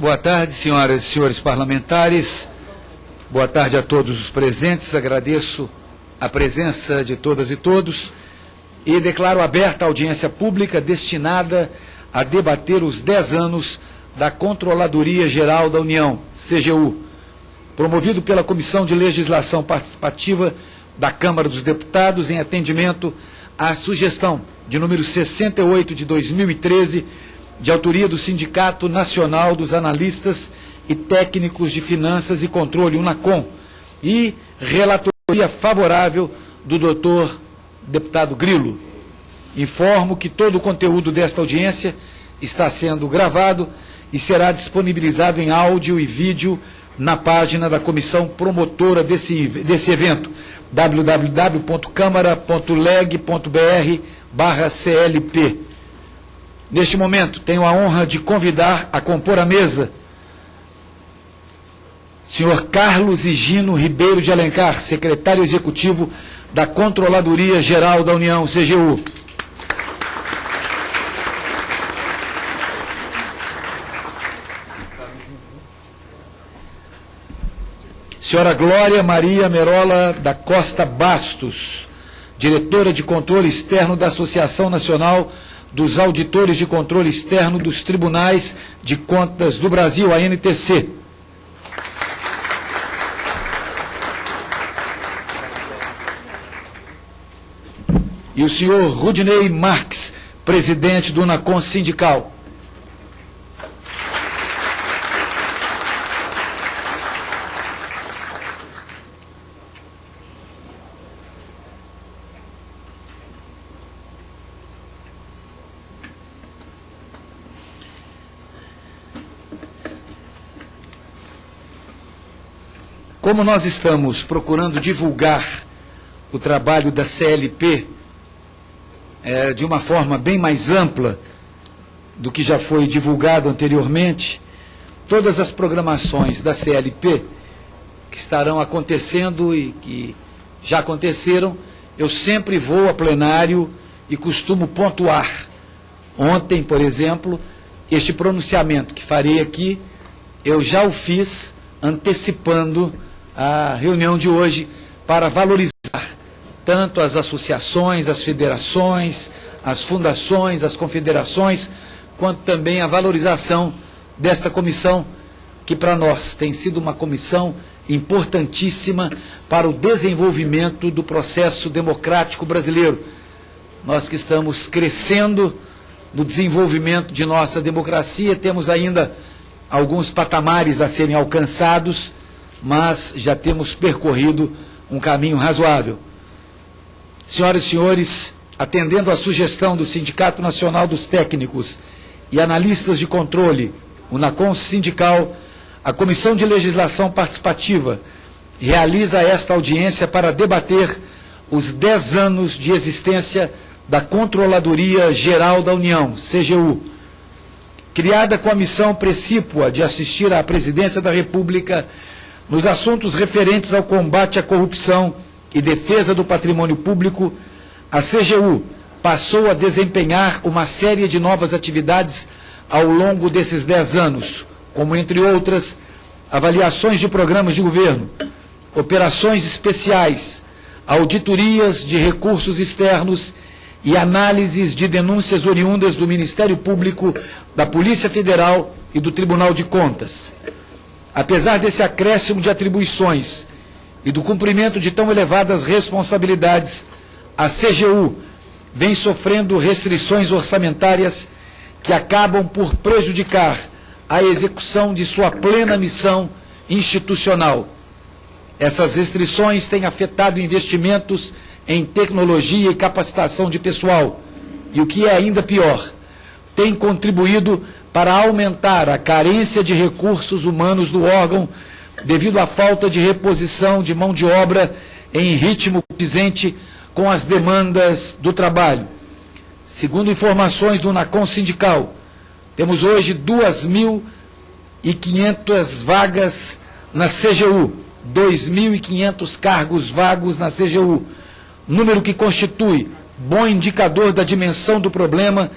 Boa tarde, senhoras e senhores parlamentares. Boa tarde a todos os presentes. Agradeço a presença de todas e todos e declaro aberta a audiência pública destinada a debater os 10 anos da Controladoria Geral da União, CGU, promovido pela Comissão de Legislação Participativa da Câmara dos Deputados em atendimento à sugestão de número 68 de 2013, de autoria do Sindicato Nacional dos Analistas e Técnicos de Finanças e Controle, UNACOM, e relatoria favorável do doutor deputado Grilo. Informo que todo o conteúdo desta audiência está sendo gravado e será disponibilizado em áudio e vídeo na página da comissão promotora desse evento, www.câmara.leg.br/CLP. Neste momento, tenho a honra de convidar a compor a mesa senhor Carlos Higino Ribeiro de Alencar, secretário executivo da Controladoria Geral da União, CGU. Senhora Glória Maria Merola da Costa Bastos, diretora de controle externo da Associação Nacional dos Auditores de Controle Externo dos Tribunais de Contas do Brasil, ANTC. E o senhor Rudinei Marques, presidente do UNACOM Sindical. Como nós estamos procurando divulgar o trabalho da CLP de uma forma bem mais ampla do que já foi divulgado anteriormente, todas as programações da CLP que estarão acontecendo e que já aconteceram, eu sempre vou a plenário e costumo pontuar. Ontem, por exemplo, este pronunciamento que farei aqui, eu já o fiz antecipando a reunião de hoje para valorizar tanto as associações, as federações, as fundações, as confederações, quanto também a valorização desta comissão, que para nós tem sido uma comissão importantíssima para o desenvolvimento do processo democrático brasileiro. Nós que estamos crescendo no desenvolvimento de nossa democracia, temos ainda alguns patamares a serem alcançados, mas já temos percorrido um caminho razoável. Senhoras e senhores, atendendo à sugestão do Sindicato Nacional dos Técnicos e Analistas de Controle, UNACOM Sindical, a Comissão de Legislação Participativa realiza esta audiência para debater os 10 anos de existência da Controladoria Geral da União, CGU. Criada com a missão precípua de assistir à Presidência da República nos assuntos referentes ao combate à corrupção e defesa do patrimônio público, a CGU passou a desempenhar uma série de novas atividades ao longo desses 10 anos, como, entre outras, avaliações de programas de governo, operações especiais, auditorias de recursos externos e análises de denúncias oriundas do Ministério Público, da Polícia Federal e do Tribunal de Contas. Apesar desse acréscimo de atribuições e do cumprimento de tão elevadas responsabilidades, a CGU vem sofrendo restrições orçamentárias que acabam por prejudicar a execução de sua plena missão institucional. Essas restrições têm afetado investimentos em tecnologia e capacitação de pessoal, e o que é ainda pior, tem contribuído para aumentar a carência de recursos humanos do órgão devido à falta de reposição de mão de obra em ritmo condizente com as demandas do trabalho. Segundo informações do UNACOM Sindical, temos hoje 2.500 vagas na CGU, 2.500 cargos vagos na CGU, número que constitui bom indicador da dimensão do problema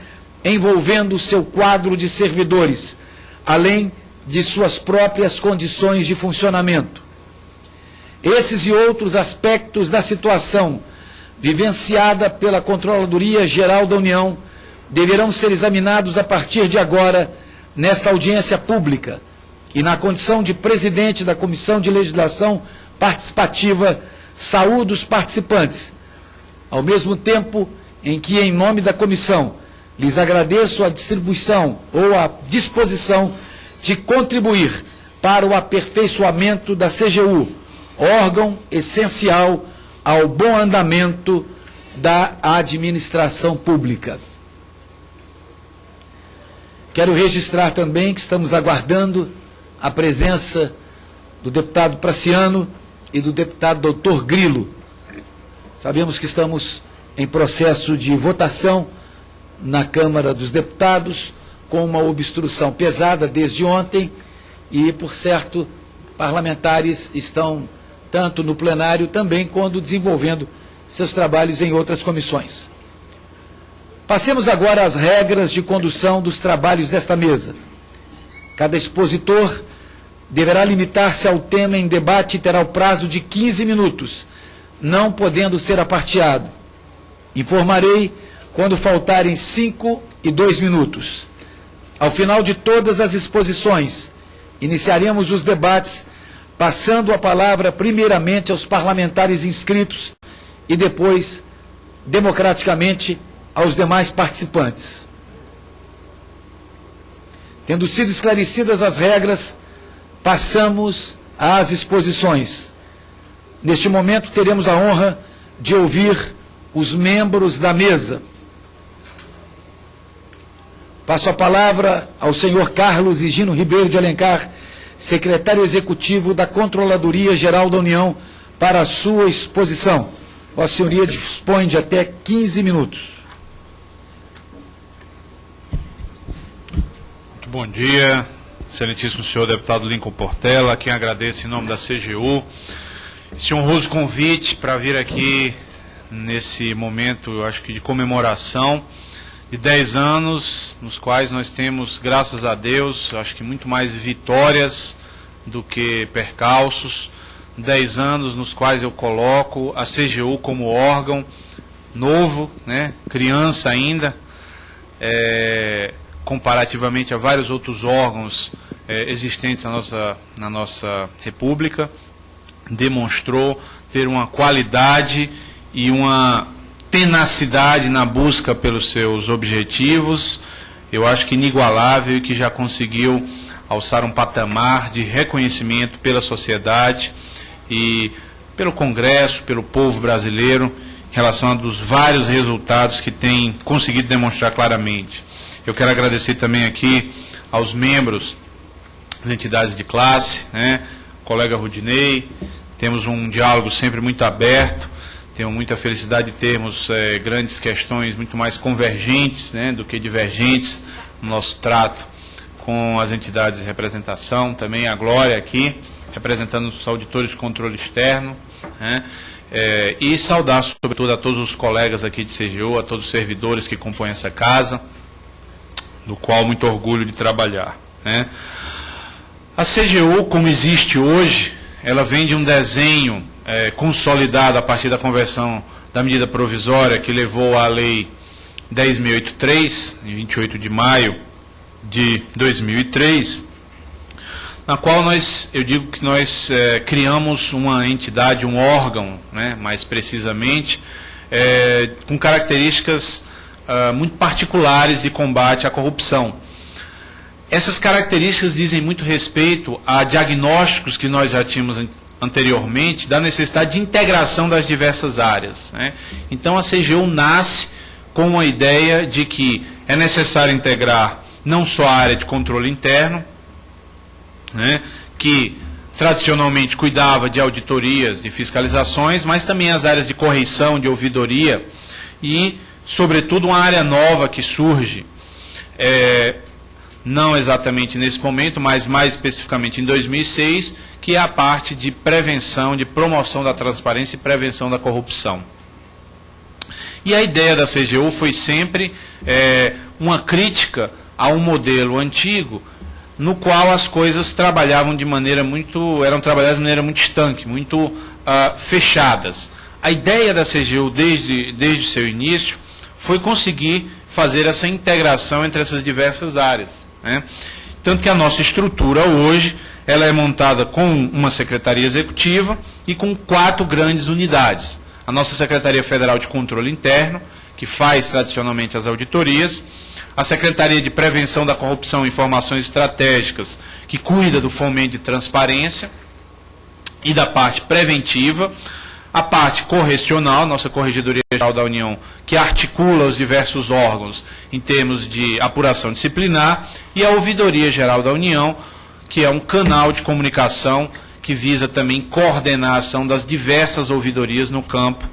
envolvendo o seu quadro de servidores, além de suas próprias condições de funcionamento. Esses e outros aspectos da situação vivenciada pela Controladoria Geral da União deverão ser examinados a partir de agora nesta audiência pública e na condição de presidente da Comissão de Legislação Participativa, saúdo os participantes, ao mesmo tempo em que, em nome da comissão, lhes agradeço a distribuição ou a disposição de contribuir para o aperfeiçoamento da CGU, órgão essencial ao bom andamento da administração pública. Quero registrar também que estamos aguardando a presença do deputado Praciano e do deputado doutor Grilo. Sabemos que estamos em processo de votação na Câmara dos Deputados, com uma obstrução pesada desde ontem, e, por certo, parlamentares estão tanto no plenário também quanto desenvolvendo seus trabalhos em outras comissões. Passemos agora às regras de condução dos trabalhos desta mesa. Cada expositor deverá limitar-se ao tema em debate e terá o prazo de 15 minutos, não podendo ser aparteado. Informarei quando faltarem 5 e 2 minutos. Ao final de todas as exposições, iniciaremos os debates, passando a palavra primeiramente aos parlamentares inscritos e depois, democraticamente, aos demais participantes. Tendo sido esclarecidas as regras, passamos às exposições. Neste momento, teremos a honra de ouvir os membros da mesa. Passo a palavra ao senhor Carlos Higino Ribeiro de Alencar, secretário executivo da Controladoria Geral da União, para a sua exposição. Vossa Senhoria dispõe de até 15 minutos. Muito bom dia, excelentíssimo senhor deputado Lincoln Portela, a quem agradeço em nome da CGU esse honroso convite para vir aqui nesse momento, eu acho que de comemoração de 10 anos, nos quais nós temos, graças a Deus, acho que muito mais vitórias do que percalços. 10 anos nos quais eu coloco a CGU como órgão novo, né, criança ainda, comparativamente a vários outros órgãos existentes na nossa República. Demonstrou ter uma qualidade e uma tenacidade na busca pelos seus objetivos, eu acho que inigualável, e que já conseguiu alçar um patamar de reconhecimento pela sociedade e pelo Congresso, pelo povo brasileiro, em relação a dos vários resultados que tem conseguido demonstrar claramente. Eu quero agradecer também aqui aos membros das entidades de classe, né, colega Rudinei, temos um diálogo sempre muito aberto, tenho muita felicidade de termos grandes questões muito mais convergentes, né, do que divergentes no nosso trato com as entidades de representação. Também a Glória aqui, representando os auditores de controle externo, né, e saudar sobretudo a todos os colegas aqui de CGU, a todos os servidores que compõem essa casa, do qual muito orgulho de trabalhar, né. A CGU, como existe hoje, ela vem de um desenho consolidado a partir da conversão da medida provisória que levou à Lei 10.083, em 28 de maio de 2003, na qual eu digo que nós criamos uma entidade, um órgão, né, mais precisamente, com características muito particulares de combate à corrupção. Essas características dizem muito respeito a diagnósticos que nós já tínhamos anteriormente da necessidade de integração das diversas áreas, né? Então a CGU nasce com a ideia de que é necessário integrar não só a área de controle interno, né, que tradicionalmente cuidava de auditorias e fiscalizações, mas também as áreas de correição, de ouvidoria e, sobretudo, uma área nova que surge, não exatamente nesse momento, mas mais especificamente em 2006, que é a parte de prevenção, de promoção da transparência e prevenção da corrupção. E a ideia da CGU foi sempre uma crítica a um modelo antigo no qual as coisas trabalhavam de maneira eram trabalhadas de maneira muito estanque, muito fechadas. A ideia da CGU, desde o seu início, foi conseguir fazer essa integração entre essas diversas áreas, né? Tanto que a nossa estrutura hoje, ela é montada com uma secretaria executiva e com 4 grandes unidades. A nossa Secretaria Federal de Controle Interno, que faz tradicionalmente as auditorias, a Secretaria de Prevenção da Corrupção e Informações Estratégicas, que cuida do fomento de transparência e da parte preventiva, a parte correcional, nossa Corregedoria Geral da União, que articula os diversos órgãos em termos de apuração disciplinar, e a Ouvidoria Geral da União, que é um canal de comunicação que visa também coordenar a ação das diversas ouvidorias no campo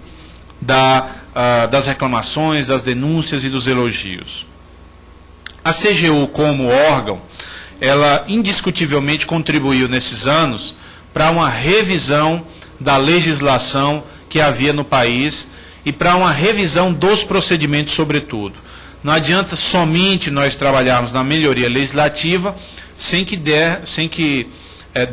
das reclamações, das denúncias e dos elogios. A CGU, como órgão, ela indiscutivelmente contribuiu nesses anos para uma revisão da legislação que havia no país e para uma revisão dos procedimentos, sobretudo. Não adianta somente nós trabalharmos na melhoria legislativa sem que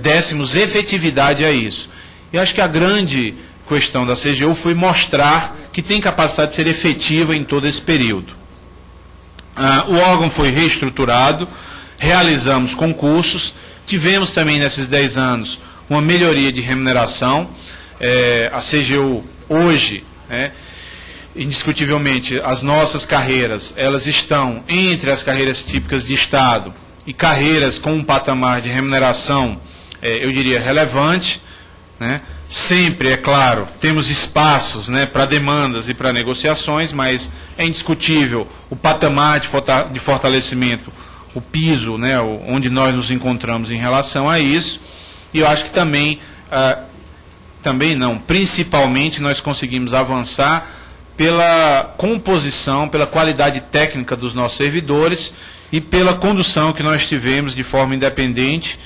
dessemos efetividade a isso. Eu acho que a grande questão da CGU foi mostrar que tem capacidade de ser efetiva em todo esse período. O órgão foi reestruturado, realizamos concursos, tivemos também nesses 10 anos uma melhoria de remuneração. A CGU hoje, indiscutivelmente, as nossas carreiras, elas estão entre as carreiras típicas de Estado e carreiras com um patamar de remuneração, eu diria, relevante, né? Sempre, é claro, temos espaços, né, para demandas e para negociações, mas é indiscutível o patamar de fortalecimento, o piso, né, onde nós nos encontramos em relação a isso. E eu acho que principalmente nós conseguimos avançar pela composição, pela qualidade técnica dos nossos servidores e pela condução que nós tivemos de forma independente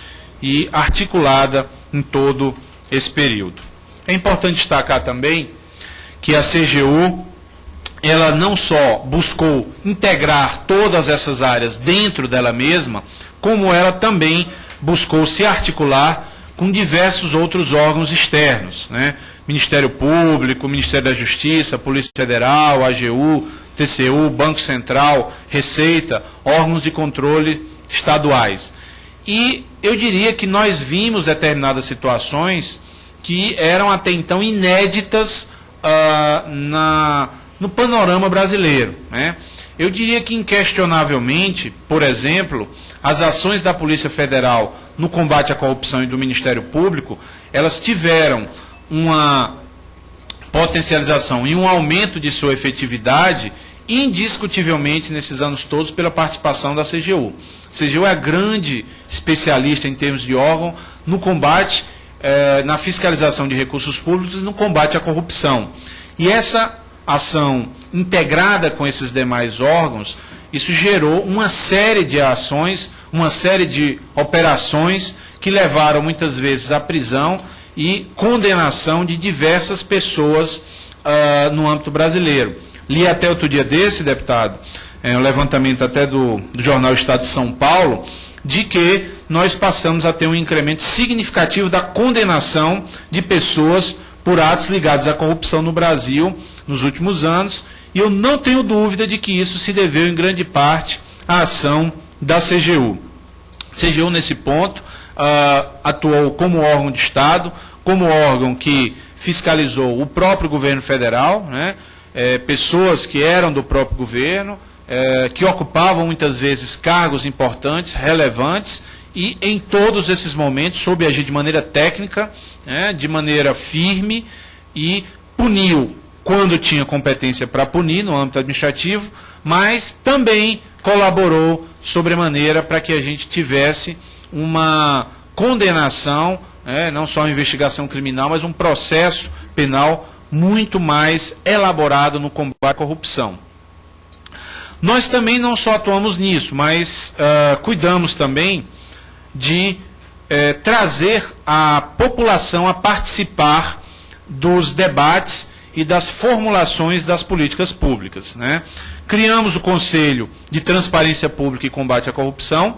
e articulada em todo esse período. É importante destacar também que a CGU, ela não só buscou integrar todas essas áreas dentro dela mesma, como ela também buscou se articular com diversos outros órgãos externos, né? Ministério Público, Ministério da Justiça, Polícia Federal, AGU, TCU, Banco Central, Receita, órgãos de controle estaduais. E eu diria que nós vimos determinadas situações que eram até então inéditas no panorama brasileiro, né? Eu diria que inquestionavelmente, por exemplo, as ações da Polícia Federal no combate à corrupção e do Ministério Público, elas tiveram uma potencialização e um aumento de sua efetividade indiscutivelmente nesses anos todos pela participação da CGU. A CGU é a grande especialista em termos de órgão no combate, na fiscalização de recursos públicos e no combate à corrupção. E essa ação integrada com esses demais órgãos, isso gerou uma série de ações, uma série de operações que levaram muitas vezes à prisão e condenação de diversas pessoas no âmbito brasileiro. Li até outro dia desse, deputado, um levantamento até do jornal Estado de São Paulo, de que nós passamos a ter um incremento significativo da condenação de pessoas por atos ligados à corrupção no Brasil nos últimos anos, e eu não tenho dúvida de que isso se deveu em grande parte à ação da CGU. A CGU, nesse ponto, atuou como órgão de Estado, como órgão que fiscalizou o próprio governo federal, né, pessoas que eram do próprio governo, que ocupavam muitas vezes cargos importantes, relevantes, e em todos esses momentos soube agir de maneira técnica, de maneira firme, e puniu quando tinha competência para punir no âmbito administrativo, mas também colaborou sobremaneira para que a gente tivesse uma condenação, não só uma investigação criminal, mas um processo penal muito mais elaborado no combate à corrupção. Nós também não só atuamos nisso, mas cuidamos também de trazer a população a participar dos debates e das formulações das políticas públicas, né? Criamos o Conselho de Transparência Pública e Combate à Corrupção,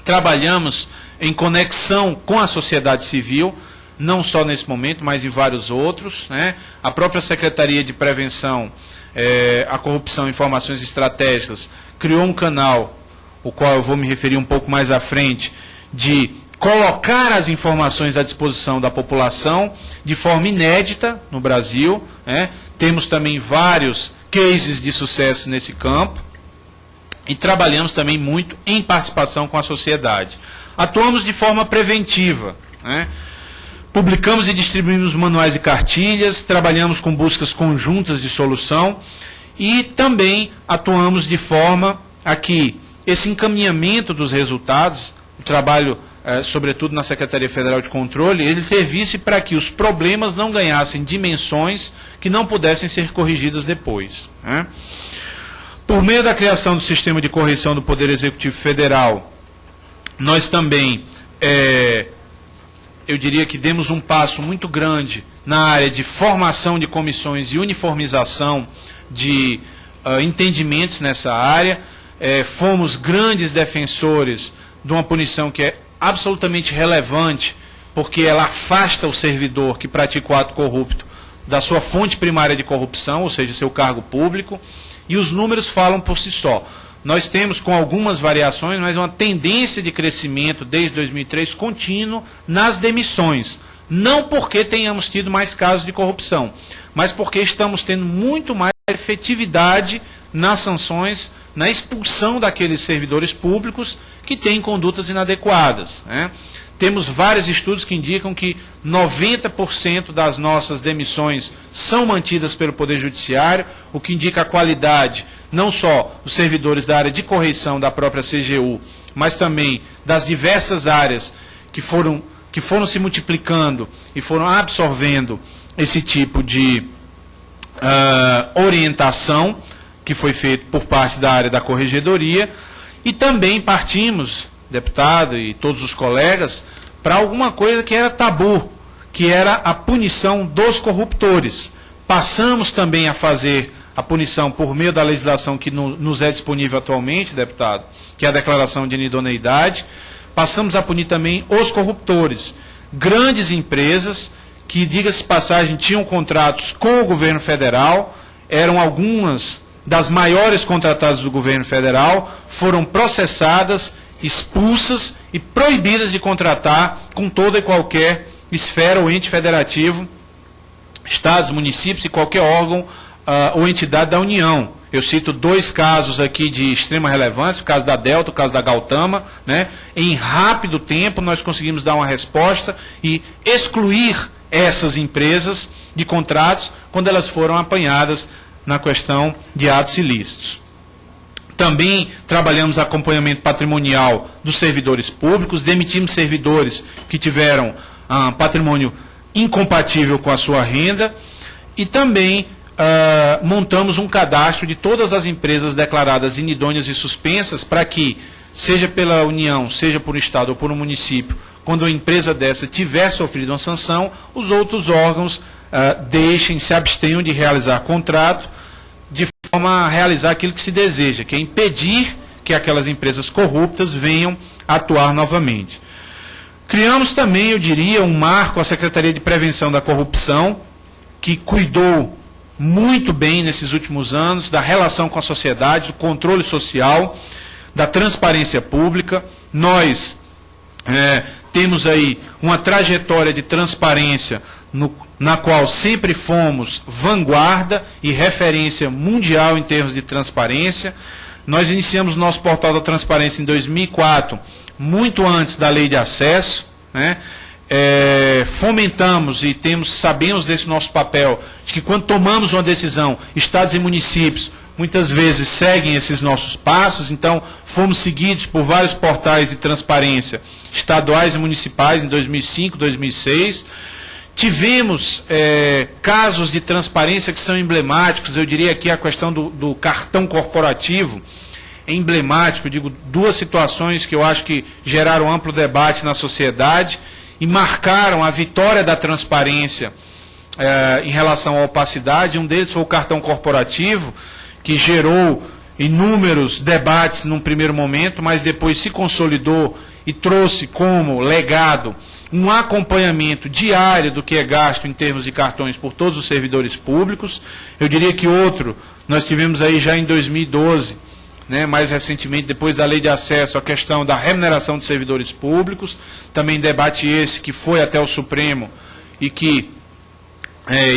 trabalhamos em conexão com a sociedade civil, não só nesse momento, mas em vários outros, né? A própria Secretaria de Prevenção à Corrupção e Informações Estratégicas criou um canal, o qual eu vou me referir um pouco mais à frente, de colocar as informações à disposição da população de forma inédita no Brasil, né? Temos também vários cases de sucesso nesse campo e trabalhamos também muito em participação com a sociedade. Atuamos de forma preventiva, né? Publicamos e distribuímos manuais e cartilhas, trabalhamos com buscas conjuntas de solução e também atuamos de forma a que esse encaminhamento dos resultados, o trabalho, sobretudo na Secretaria Federal de Controle, ele servisse para que os problemas não ganhassem dimensões que não pudessem ser corrigidas depois, né? Por meio da criação do sistema de correição do Poder Executivo Federal, nós também, eu diria que demos um passo muito grande na área de formação de comissões e uniformização de entendimentos nessa área. Fomos grandes defensores de uma punição que é absolutamente relevante, porque ela afasta o servidor que pratica o ato corrupto da sua fonte primária de corrupção, ou seja, seu cargo público, e os números falam por si só. Nós temos, com algumas variações, mas uma tendência de crescimento desde 2003 contínuo nas demissões. Não porque tenhamos tido mais casos de corrupção, mas porque estamos tendo muito mais efetividade nas sanções, na expulsão daqueles servidores públicos que têm condutas inadequadas, né? Temos vários estudos que indicam que 90% das nossas demissões são mantidas pelo Poder Judiciário, o que indica a qualidade não só dos servidores da área de correição da própria CGU, mas também das diversas áreas que foram se multiplicando e foram absorvendo esse tipo de orientação que foi feito por parte da área da Corregedoria. E também partimos, deputado e todos os colegas, para alguma coisa que era tabu, que era a punição dos corruptores. Passamos também a fazer a punição por meio da legislação que nos é disponível atualmente, deputado, que é a declaração de inidoneidade. Passamos a punir também os corruptores. Grandes empresas que, diga-se de passagem, tinham contratos com o governo federal, eram algumas das maiores contratadas do governo federal, foram processadas, expulsas e proibidas de contratar com toda e qualquer esfera ou ente federativo, estados, municípios e qualquer órgão ou entidade da União. Eu cito dois casos aqui de extrema relevância, o caso da Delta, o caso da Gautama, né? Em rápido tempo nós conseguimos dar uma resposta e excluir essas empresas de contratos quando elas foram apanhadas na questão de atos ilícitos. Também trabalhamos acompanhamento patrimonial dos servidores públicos, demitimos servidores que tiveram patrimônio incompatível com a sua renda e também montamos um cadastro de todas as empresas declaradas inidôneas e suspensas para que, seja pela União, seja por um Estado ou por um município, quando uma empresa dessa tiver sofrido uma sanção, os outros órgãos se abstenham de realizar contrato, de forma a realizar aquilo que se deseja, que é impedir que aquelas empresas corruptas venham atuar novamente. Criamos também, eu diria, um marco, a Secretaria de Prevenção da Corrupção, que cuidou muito bem nesses últimos anos da relação com a sociedade, do controle social, da transparência pública. Nós temos aí uma trajetória de transparência na qual sempre fomos vanguarda e referência mundial em termos de transparência. Nós iniciamos nosso portal da transparência em 2004, muito antes da lei de acesso, né? Fomentamos e sabemos desse nosso papel, de que quando tomamos uma decisão, estados e municípios muitas vezes seguem esses nossos passos, então fomos seguidos por vários portais de transparência estaduais e municipais em 2005, 2006. Tivemos casos de transparência que são emblemáticos, eu diria aqui a questão do cartão corporativo, é emblemático, eu digo, duas situações que eu acho que geraram amplo debate na sociedade e marcaram a vitória da transparência em relação à opacidade. Um deles foi o cartão corporativo, que gerou inúmeros debates num primeiro momento, mas depois se consolidou e trouxe como legado um acompanhamento diário do que é gasto em termos de cartões por todos os servidores públicos. Eu diria que outro, nós tivemos aí já em 2012, né, mais recentemente, depois da Lei de Acesso, a questão da remuneração dos servidores públicos, também debate esse que foi até o Supremo e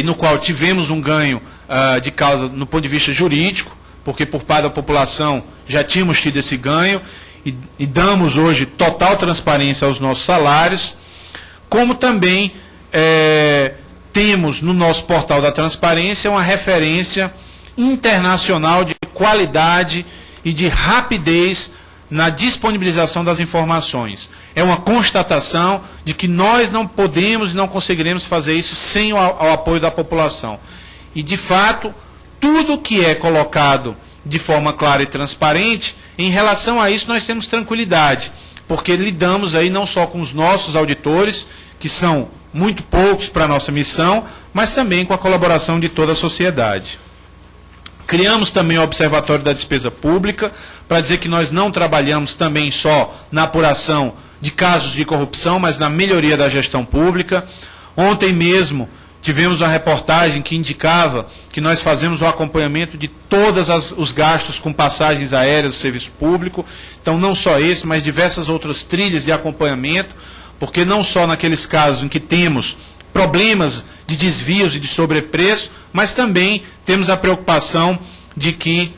no qual tivemos um ganho de causa no ponto de vista jurídico, porque por parte da população já tínhamos tido esse ganho e damos hoje total transparência aos nossos salários, como também temos no nosso portal da transparência uma referência internacional de qualidade e de rapidez na disponibilização das informações. É uma constatação de que nós não podemos e não conseguiremos fazer isso sem o apoio da população. E, de fato, tudo que é colocado de forma clara e transparente, em relação a isso nós temos tranquilidade, porque lidamos aí não só com os nossos auditores, que são muito poucos para a nossa missão, mas também com a colaboração de toda a sociedade. Criamos também o Observatório da Despesa Pública, para dizer que nós não trabalhamos também só na apuração de casos de corrupção, mas na melhoria da gestão pública. Ontem mesmo tivemos uma reportagem que indicava que nós fazemos o acompanhamento de todos os gastos com passagens aéreas do serviço público. Então, não só esse, mas diversas outras trilhas de acompanhamento, porque não só naqueles casos em que temos problemas de desvios e de sobrepreço, mas também temos a preocupação de que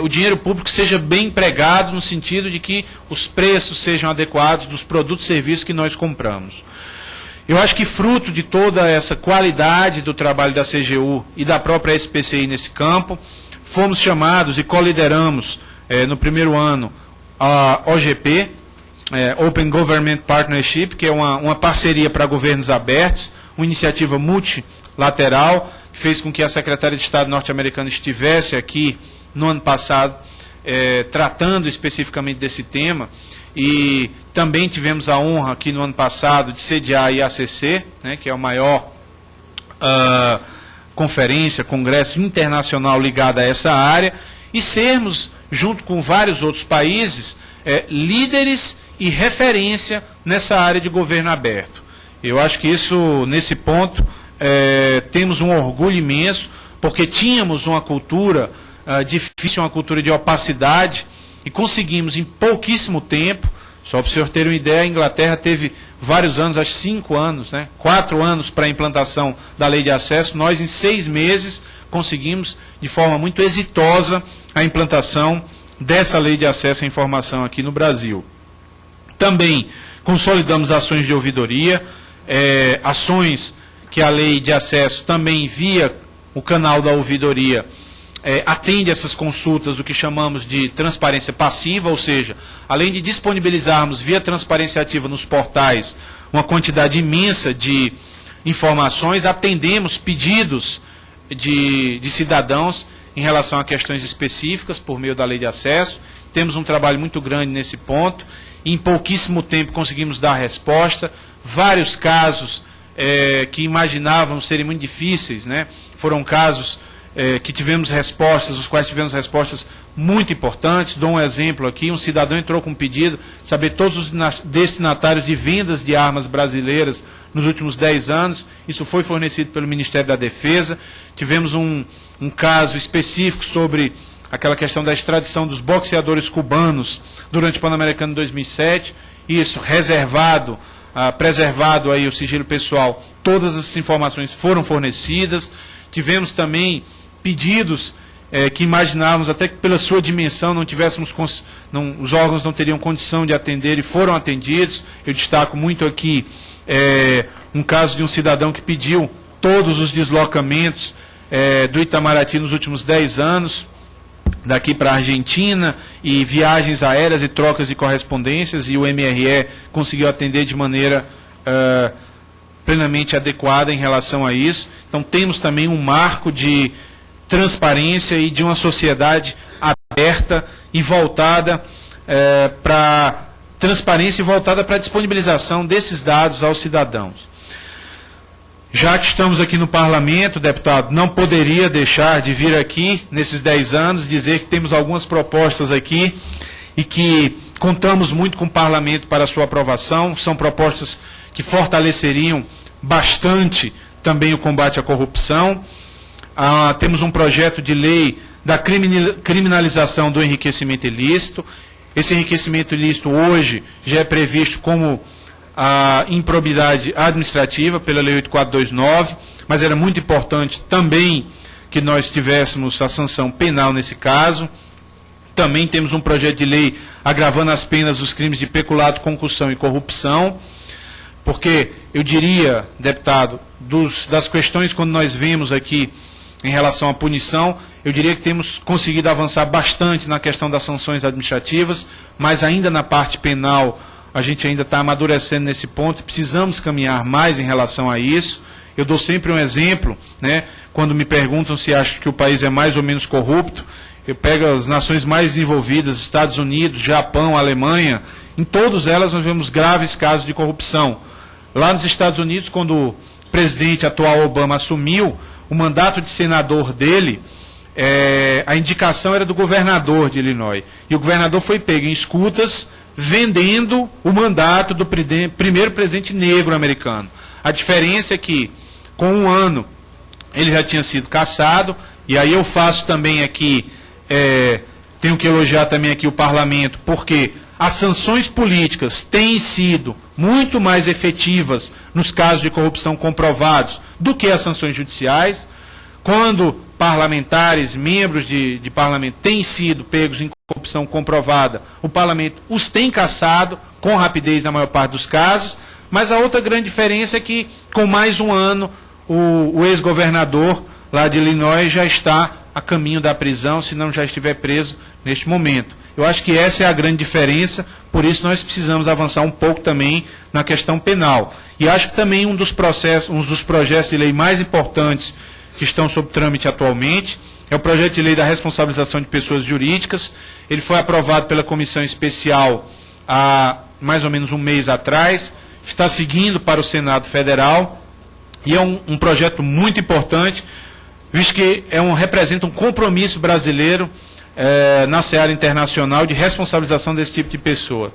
o dinheiro público seja bem empregado, no sentido de que os preços sejam adequados dos produtos e serviços que nós compramos. Eu acho que fruto de toda essa qualidade do trabalho da CGU e da própria SPCI nesse campo, fomos chamados e colideramos no primeiro ano a OGP, Open Government Partnership, que é uma parceria para governos abertos, uma iniciativa multilateral, que fez com que a Secretaria de Estado norte-americana estivesse aqui no ano passado, tratando especificamente desse tema, e também tivemos a honra aqui no ano passado de sediar a IACC, né, que é a maior conferência, congresso internacional ligado a essa área, e sermos, junto com vários outros países, líderes e referência nessa área de governo aberto. Eu acho que isso, nesse ponto, temos um orgulho imenso, porque tínhamos uma cultura difícil, uma cultura de opacidade, e conseguimos em pouquíssimo tempo. Só para o senhor ter uma ideia, a Inglaterra teve vários anos, acho 5 anos, 4 anos para a implantação da lei de acesso. Nós, em 6 meses, conseguimos, de forma muito exitosa, a implantação dessa lei de acesso à informação aqui no Brasil. Também consolidamos ações de ouvidoria, ações que a lei de acesso também via o canal da ouvidoria atende essas consultas do que chamamos de transparência passiva, ou seja, além de disponibilizarmos via transparência ativa nos portais uma quantidade imensa de informações, atendemos pedidos de cidadãos em relação a questões específicas por meio da lei de acesso. Temos um trabalho muito grande nesse ponto, e em pouquíssimo tempo conseguimos dar resposta. Vários casos que imaginávamos serem muito difíceis, foram casos que tivemos respostas, os quais tivemos respostas muito importantes. Dou um exemplo aqui: um cidadão entrou com um pedido de saber todos os destinatários de vendas de armas brasileiras nos últimos 10 anos, isso foi fornecido pelo Ministério da Defesa. Tivemos um caso específico sobre aquela questão da extradição dos boxeadores cubanos durante o Pan-Americano de 2007, isso reservado, preservado aí o sigilo pessoal, todas essas informações foram fornecidas. Tivemos também pedidos que imaginávamos até que pela sua dimensão os órgãos não teriam condição de atender, e foram atendidos. Eu destaco muito aqui um caso de um cidadão que pediu todos os deslocamentos do Itamaraty nos últimos 10 anos, daqui para a Argentina, e viagens aéreas e trocas de correspondências, e o MRE conseguiu atender de maneira plenamente adequada em relação a isso. Então, temos também um marco de transparência e de uma sociedade aberta e voltada para transparência e voltada para a disponibilização desses dados aos cidadãos. Já que estamos aqui no Parlamento, deputado, não poderia deixar de vir aqui, nesses 10 anos, dizer que temos algumas propostas aqui e que contamos muito com o Parlamento para sua aprovação, são propostas que fortaleceriam bastante também o combate à corrupção. Temos um projeto de lei da criminalização do enriquecimento ilícito. Esse enriquecimento ilícito hoje já é previsto como a improbidade administrativa pela Lei 8429, mas era muito importante também que nós tivéssemos a sanção penal nesse caso. Também temos um projeto de lei agravando as penas dos crimes de peculato, concussão e corrupção, porque eu diria, deputado, das questões quando nós vemos aqui em relação à punição, eu diria que temos conseguido avançar bastante na questão das sanções administrativas, mas ainda na parte penal a gente ainda está amadurecendo nesse ponto, precisamos caminhar mais em relação a isso. Eu dou sempre um exemplo, né, quando me perguntam se acho que o país é mais ou menos corrupto, eu pego as nações mais desenvolvidas, Estados Unidos, Japão, Alemanha, em todas elas nós vemos graves casos de corrupção. Lá nos Estados Unidos, quando o presidente atual Obama assumiu, o mandato de senador dele, a indicação era do governador de Illinois. E o governador foi pego em escutas, vendendo o mandato do primeiro presidente negro americano. A diferença é que, com um ano, ele já tinha sido cassado, e aí eu faço também aqui, tenho que elogiar também aqui o parlamento, porque as sanções políticas têm sido muito mais efetivas nos casos de corrupção comprovados do que as sanções judiciais. Quando parlamentares, membros de parlamento têm sido pegos em corrupção comprovada, o parlamento os tem cassado com rapidez na maior parte dos casos, mas a outra grande diferença é que, com mais um ano, o ex-governador lá de Illinois já está a caminho da prisão, se não já estiver preso neste momento. Eu acho que essa é a grande diferença, por isso nós precisamos avançar um pouco também na questão penal. E acho que também um dos projetos de lei mais importantes que estão sob trâmite atualmente é o projeto de lei da responsabilização de pessoas jurídicas. Ele foi aprovado pela comissão especial há mais ou menos um mês atrás, está seguindo para o Senado Federal, e é um projeto muito importante, visto que representa um compromisso brasileiro na seara internacional de responsabilização desse tipo de pessoa.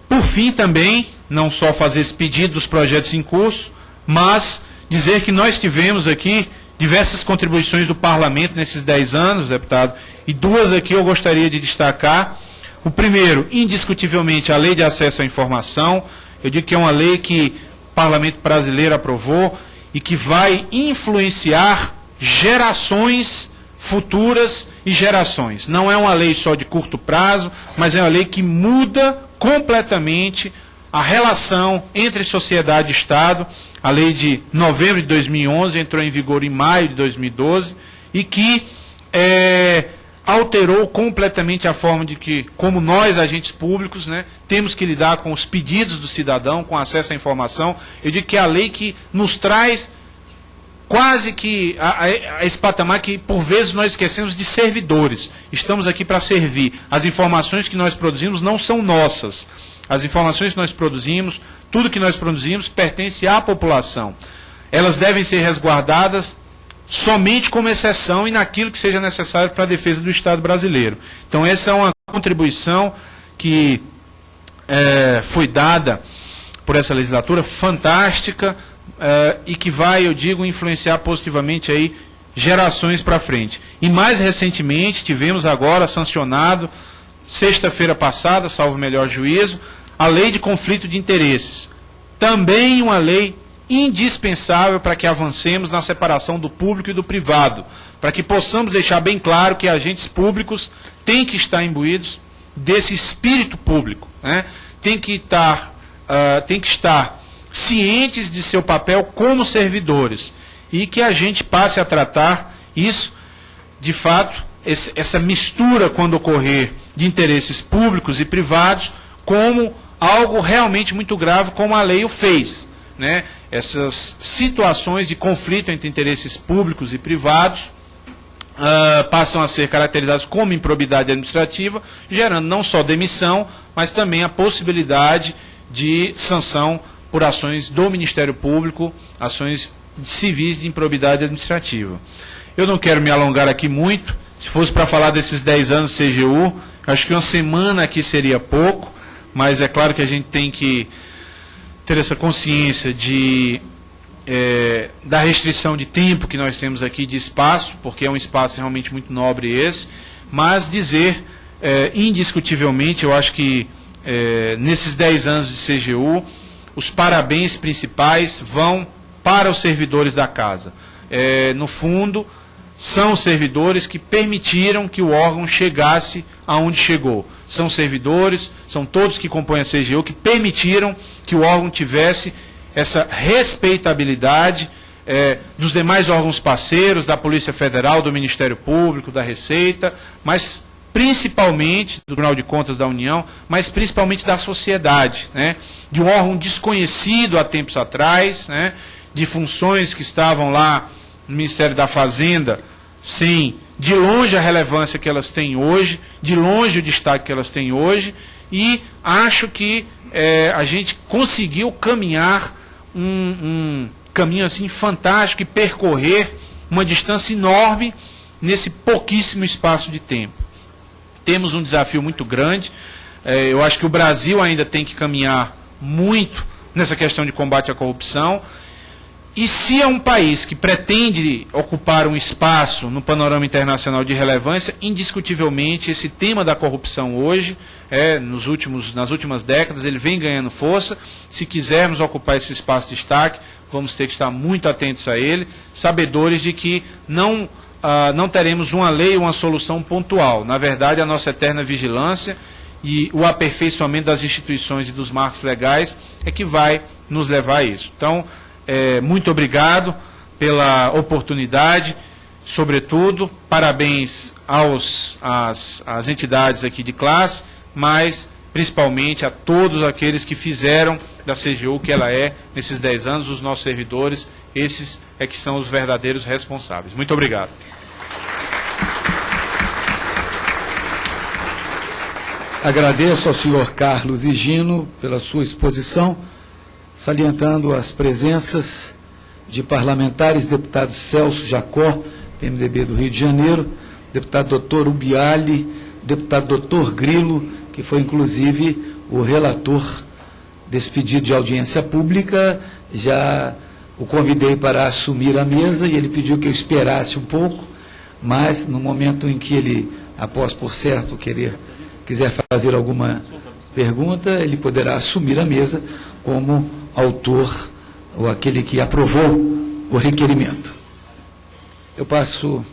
Por fim, também, não só fazer esse pedido dos projetos em curso, mas dizer que nós tivemos aqui diversas contribuições do parlamento nesses 10 anos, deputado, e duas aqui eu gostaria de destacar. O primeiro, indiscutivelmente, a Lei de Acesso à Informação. Eu digo que é uma lei que o parlamento brasileiro aprovou e que vai influenciar gerações futuras e gerações. Não é uma lei só de curto prazo, mas é uma lei que muda completamente a relação entre sociedade e Estado. A lei de novembro de 2011 entrou em vigor em maio de 2012 e que alterou completamente a forma de que, como nós, agentes públicos, né, temos que lidar com os pedidos do cidadão, com acesso à informação. Eu digo que é a lei que nos traz quase que a esse patamar que, por vezes, nós esquecemos de servidores. Estamos aqui para servir. As informações que nós produzimos não são nossas. As informações que nós produzimos, tudo que nós produzimos, pertence à população. Elas devem ser resguardadas somente como exceção e naquilo que seja necessário para a defesa do Estado brasileiro. Então, essa é uma contribuição que foi dada por essa legislatura, fantástica, e que vai, eu digo, influenciar positivamente aí gerações para frente. E mais recentemente, tivemos agora sancionado, sexta-feira passada, salvo melhor juízo, a Lei de Conflito de Interesses. Também uma lei indispensável para que avancemos na separação do público e do privado, para que possamos deixar bem claro que agentes públicos têm que estar imbuídos desse espírito público, né? Tem que estar cientes de seu papel como servidores e que a gente passe a tratar isso, de fato, essa mistura, quando ocorrer, de interesses públicos e privados, como algo realmente muito grave, como a lei o fez, né? Essas situações de conflito entre interesses públicos e privados passam a ser caracterizadas como improbidade administrativa, gerando não só demissão, mas também a possibilidade de sanção por ações do Ministério Público, ações civis de improbidade administrativa. Eu não quero me alongar aqui muito. Se fosse para falar desses 10 anos CGU, Acho que uma semana aqui seria pouco, mas é claro que a gente tem que ter essa consciência da restrição de tempo que nós temos aqui, de espaço, porque é um espaço realmente muito nobre esse, mas dizer, indiscutivelmente, eu acho que nesses 10 anos de CGU, os parabéns principais vão para os servidores da casa. No fundo, são servidores que permitiram que o órgão chegasse aonde chegou. São servidores, são todos que compõem a CGU, que permitiram que o órgão tivesse essa respeitabilidade dos demais órgãos parceiros, da Polícia Federal, do Ministério Público, da Receita, mas principalmente do Tribunal de Contas da União, mas principalmente da sociedade, né? De um órgão desconhecido há tempos atrás, né? De funções que estavam lá no Ministério da Fazenda, sem, de longe, a relevância que elas têm hoje, de longe o destaque que elas têm hoje, e acho que a gente conseguiu caminhar um caminho assim fantástico e percorrer uma distância enorme nesse pouquíssimo espaço de tempo. Temos um desafio muito grande, eu acho que o Brasil ainda tem que caminhar muito nessa questão de combate à corrupção. E se é um país que pretende ocupar um espaço no panorama internacional de relevância, indiscutivelmente esse tema da corrupção hoje, nas últimas décadas, ele vem ganhando força. Se quisermos ocupar esse espaço de destaque, vamos ter que estar muito atentos a ele, sabedores de que não teremos uma lei ou uma solução pontual. Na verdade, a nossa eterna vigilância e o aperfeiçoamento das instituições e dos marcos legais é que vai nos levar a isso. Então, muito obrigado pela oportunidade, sobretudo, parabéns às entidades aqui de classe, mas principalmente a todos aqueles que fizeram da CGU o que ela é nesses 10 anos, os nossos servidores, esses que são os verdadeiros responsáveis. Muito obrigado. Agradeço ao senhor Carlos Higino pela sua exposição, salientando as presenças de parlamentares, deputado Celso Jacó, PMDB do Rio de Janeiro, deputado Dr. Ubiali, deputado Dr. Grilo, que foi inclusive o relator desse pedido de audiência pública. Já o convidei para assumir a mesa e ele pediu que eu esperasse um pouco, mas no momento em que ele, após por certo quiser fazer alguma pergunta, ele poderá assumir a mesa como autor ou aquele que aprovou o requerimento. Eu passo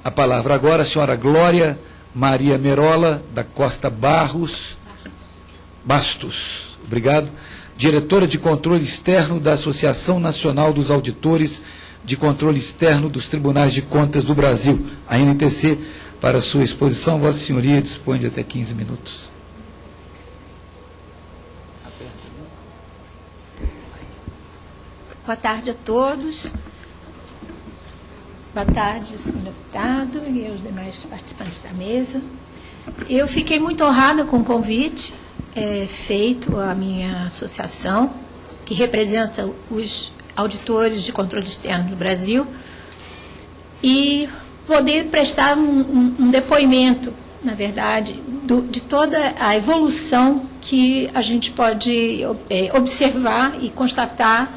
a palavra agora à senhora Glória Maria Merola da Costa Bastos, obrigado, diretora de controle externo da Associação Nacional dos Auditores de Controle Externo dos Tribunais de Contas do Brasil, a NTC, para a sua exposição. Vossa Senhoria dispõe de até 15 minutos. Boa tarde a todos. Boa tarde, senhor deputado e aos demais participantes da mesa. Eu fiquei muito honrada com o convite feito à minha associação, que representa os auditores de controle externo do Brasil, e poder prestar um depoimento, na verdade, de toda a evolução que a gente pode observar e constatar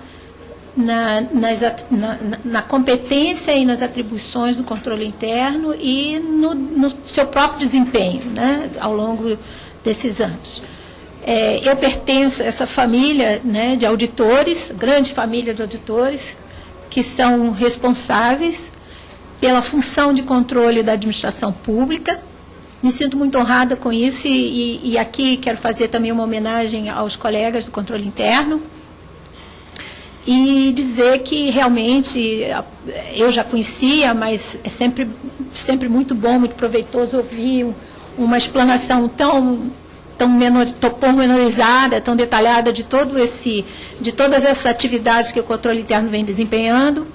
na competência e nas atribuições do controle interno e no seu próprio desempenho, né, ao longo desses anos. Eu pertenço a essa família, né, de auditores, grande família de auditores, que são responsáveis pela função de controle da administração pública. Me sinto muito honrada com isso e aqui quero fazer também uma homenagem aos colegas do controle interno e dizer que realmente eu já conhecia, mas é sempre muito bom, muito proveitoso ouvir uma explanação tão pormenorizada, tão detalhada de todas essas atividades que o controle interno vem desempenhando.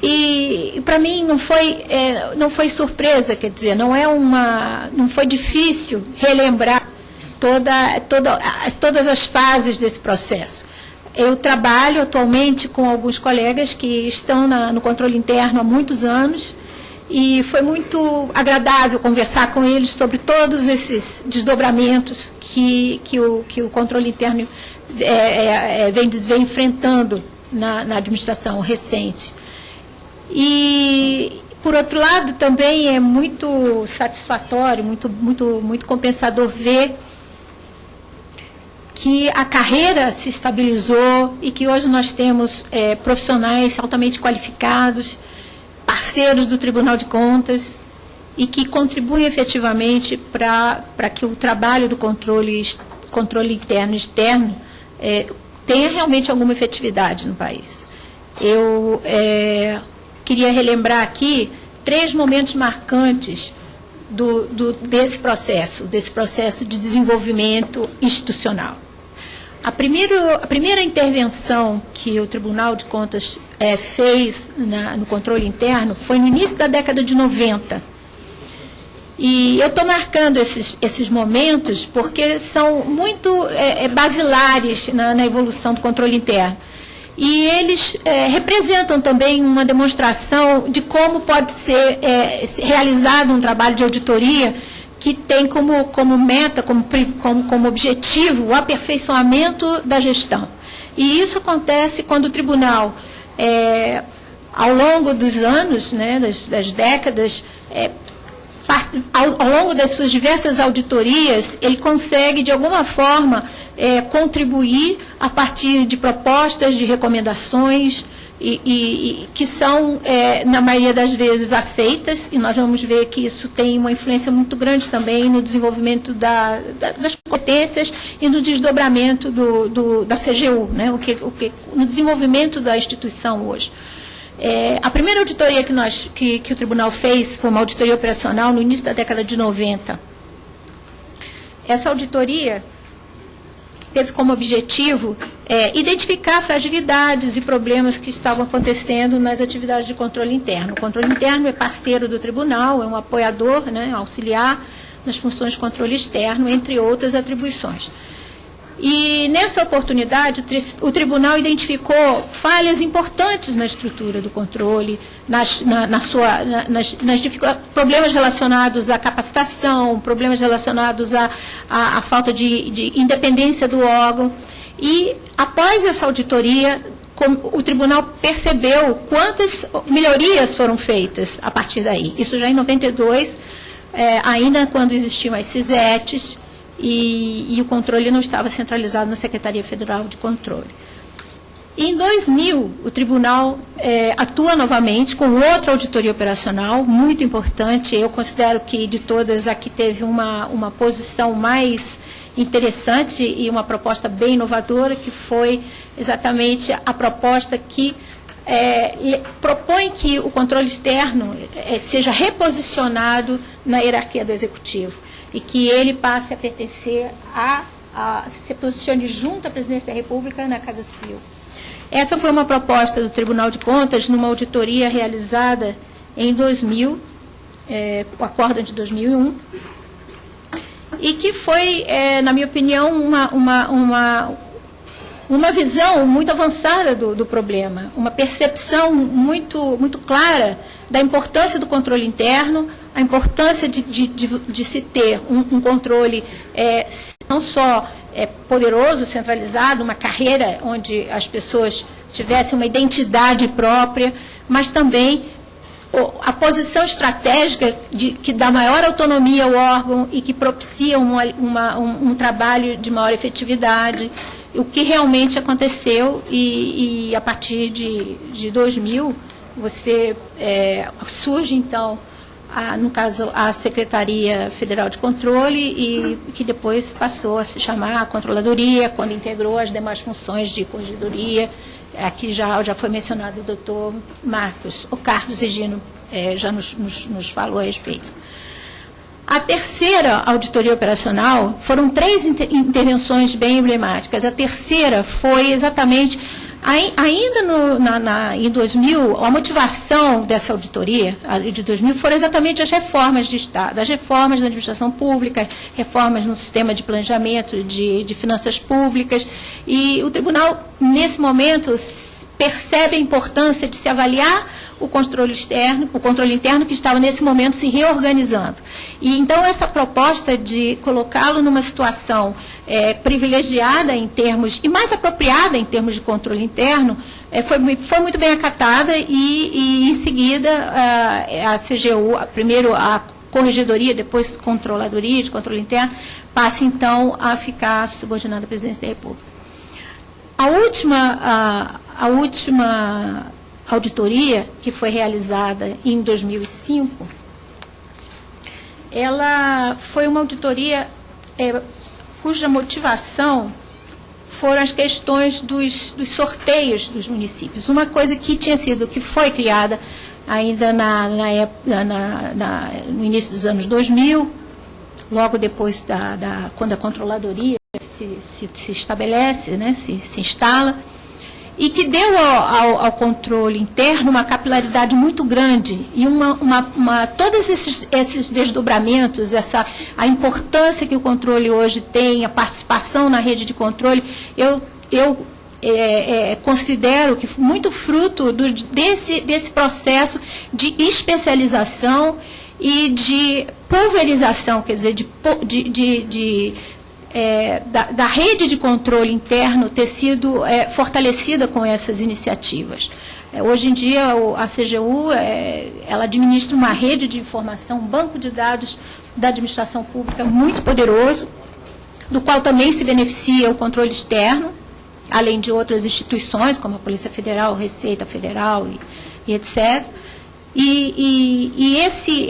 E para mim não foi surpresa, quer dizer, não foi difícil relembrar todas as fases desse processo. Eu trabalho atualmente com alguns colegas que estão no controle interno há muitos anos e foi muito agradável conversar com eles sobre todos esses desdobramentos que o controle interno vem enfrentando na administração recente. E, por outro lado, também é muito satisfatório, muito compensador ver que a carreira se estabilizou e que hoje nós temos profissionais altamente qualificados, parceiros do Tribunal de Contas, e que contribuem efetivamente para que o trabalho do controle interno e externo tenha realmente alguma efetividade no país. Eu queria relembrar aqui 3 momentos marcantes desse processo de desenvolvimento institucional. A primeira intervenção que o Tribunal de Contas fez no controle interno foi no início da década de 90. E eu estou marcando esses momentos porque são muito basilares na evolução do controle interno. E eles representam também uma demonstração de como pode ser realizado um trabalho de auditoria que tem como meta, como objetivo, o aperfeiçoamento da gestão. E isso acontece quando o tribunal, ao longo dos anos, né, das décadas, ao longo das suas diversas auditorias, ele consegue, de alguma forma, contribuir a partir de propostas, de recomendações, e que são, na maioria das vezes, aceitas, e nós vamos ver que isso tem uma influência muito grande também no desenvolvimento das competências e no desdobramento da CGU, né, no desenvolvimento da instituição hoje. A primeira auditoria que o tribunal fez foi uma auditoria operacional no início da década de 90. Essa auditoria teve como objetivo identificar fragilidades e problemas que estavam acontecendo nas atividades de controle interno. O controle interno é parceiro do tribunal, é um apoiador, né, auxiliar nas funções de controle externo, entre outras atribuições. E, nessa oportunidade, o tribunal identificou falhas importantes na estrutura do controle, problemas relacionados à capacitação, problemas relacionados à falta de independência do órgão. E, após essa auditoria, o tribunal percebeu quantas melhorias foram feitas a partir daí. Isso já em 92, ainda quando existiam as CISETs, e o controle não estava centralizado na Secretaria Federal de Controle. Em 2000, o tribunal atua novamente com outra auditoria operacional, muito importante. Eu considero que, de todas, a que teve uma posição mais interessante e uma proposta bem inovadora, que foi exatamente a proposta que propõe que o controle externo seja reposicionado na hierarquia do Executivo e que ele passe a pertencer se posicione junto à Presidência da República na Casa Civil. Essa foi uma proposta do Tribunal de Contas numa auditoria realizada em 2000, o acórdão de 2001, e que foi, na minha opinião, uma visão muito avançada do problema, uma percepção muito clara da importância do controle interno, a importância de se ter um controle não só poderoso, centralizado, uma carreira onde as pessoas tivessem uma identidade própria, mas também a posição estratégica que dá maior autonomia ao órgão e que propicia um trabalho de maior efetividade, o que realmente aconteceu, e a partir de 2000, surge, então, no caso, a Secretaria Federal de Controle, e que depois passou a se chamar a Controladoria, quando integrou as demais funções de corregedoria. Aqui já foi mencionado o doutor o Carlos Egino já nos falou a respeito. A terceira auditoria operacional, foram 3 intervenções bem emblemáticas. A terceira foi exatamente, ainda em 2000, a motivação dessa auditoria de 2000 foram exatamente as reformas de Estado, as reformas na administração pública, reformas no sistema de planejamento de finanças públicas, e o tribunal, nesse momento, percebe a importância de se avaliar o controle interno que estava nesse momento se reorganizando. E então essa proposta de colocá-lo numa situação privilegiada em termos, e mais apropriada em termos de controle interno, foi muito bem acatada e em seguida a CGU, primeiro a Corregedoria, depois Controladoria de Controle Interno, passa então a ficar subordinada à Presidência da República. A última auditoria, que foi realizada em 2005, ela foi uma auditoria cuja motivação foram as questões dos sorteios dos municípios. Uma coisa que foi criada ainda no início dos anos 2000, logo depois quando a Controladoria se estabelece, né, se instala, e que deu ao controle interno uma capilaridade muito grande e todos esses desdobramentos, a importância que o controle hoje tem, a participação na rede de controle, eu considero que muito fruto desse processo de especialização e de pulverização, quer dizer, da rede de controle interno ter sido fortalecida com essas iniciativas. Hoje em dia, a CGU ela administra uma rede de informação, um banco de dados da administração pública muito poderoso, do qual também se beneficia o controle externo, além de outras instituições, como a Polícia Federal, Receita Federal e etc.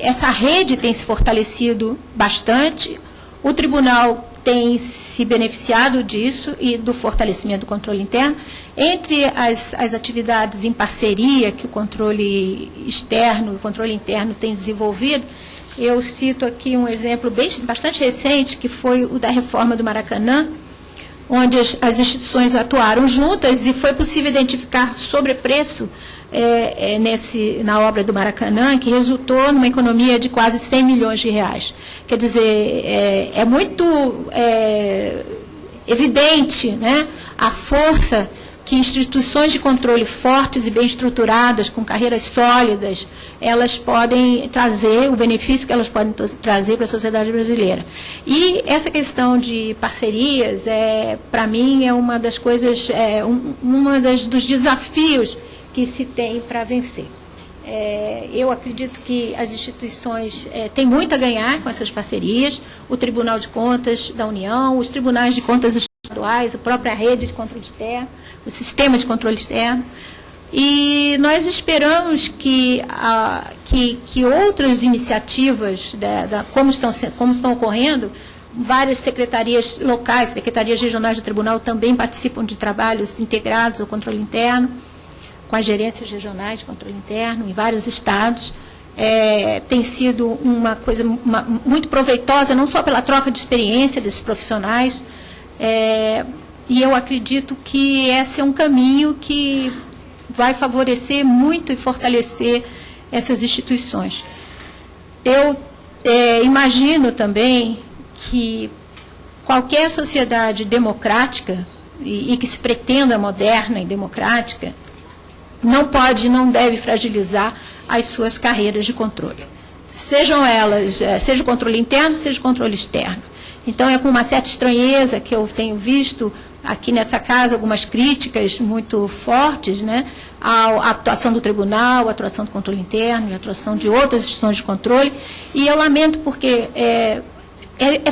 Essa rede tem se fortalecido bastante. O Tribunal tem se beneficiado disso e do fortalecimento do controle interno. Entre as atividades em parceria que o controle externo e o controle interno têm desenvolvido, eu cito aqui um exemplo bastante recente, que foi o da reforma do Maracanã, onde as instituições atuaram juntas e foi possível identificar sobrepreço na obra do Maracanã, que resultou numa economia de quase 100 milhões de reais. Quer dizer, é muito evidente, né, a força que instituições de controle fortes e bem estruturadas, com carreiras sólidas, elas podem trazer, o benefício que elas podem trazer para a sociedade brasileira. E essa questão de parcerias, para mim, é uma das coisas, dos desafios que se tem para vencer. Eu acredito que as instituições têm muito a ganhar com essas parcerias, o Tribunal de Contas da União, os tribunais de contas estaduais, a própria rede de controle externo, o sistema de controle externo, e nós esperamos que outras iniciativas, como estão ocorrendo, várias secretarias locais, secretarias regionais do Tribunal também participam de trabalhos integrados ao controle interno, com as gerências regionais de controle interno em vários estados. Tem sido uma coisa muito proveitosa, não só pela troca de experiência desses profissionais, e eu acredito que esse é um caminho que vai favorecer muito e fortalecer essas instituições. Eu imagino também que qualquer sociedade democrática, e que se pretenda moderna e democrática, não pode e não deve fragilizar as suas carreiras de controle. Seja o controle interno, seja o controle externo. Então, é com uma certa estranheza que eu tenho visto aqui nessa casa algumas críticas muito fortes, né, à atuação do tribunal, à atuação do controle interno e à atuação de outras instituições de controle, e eu lamento porque é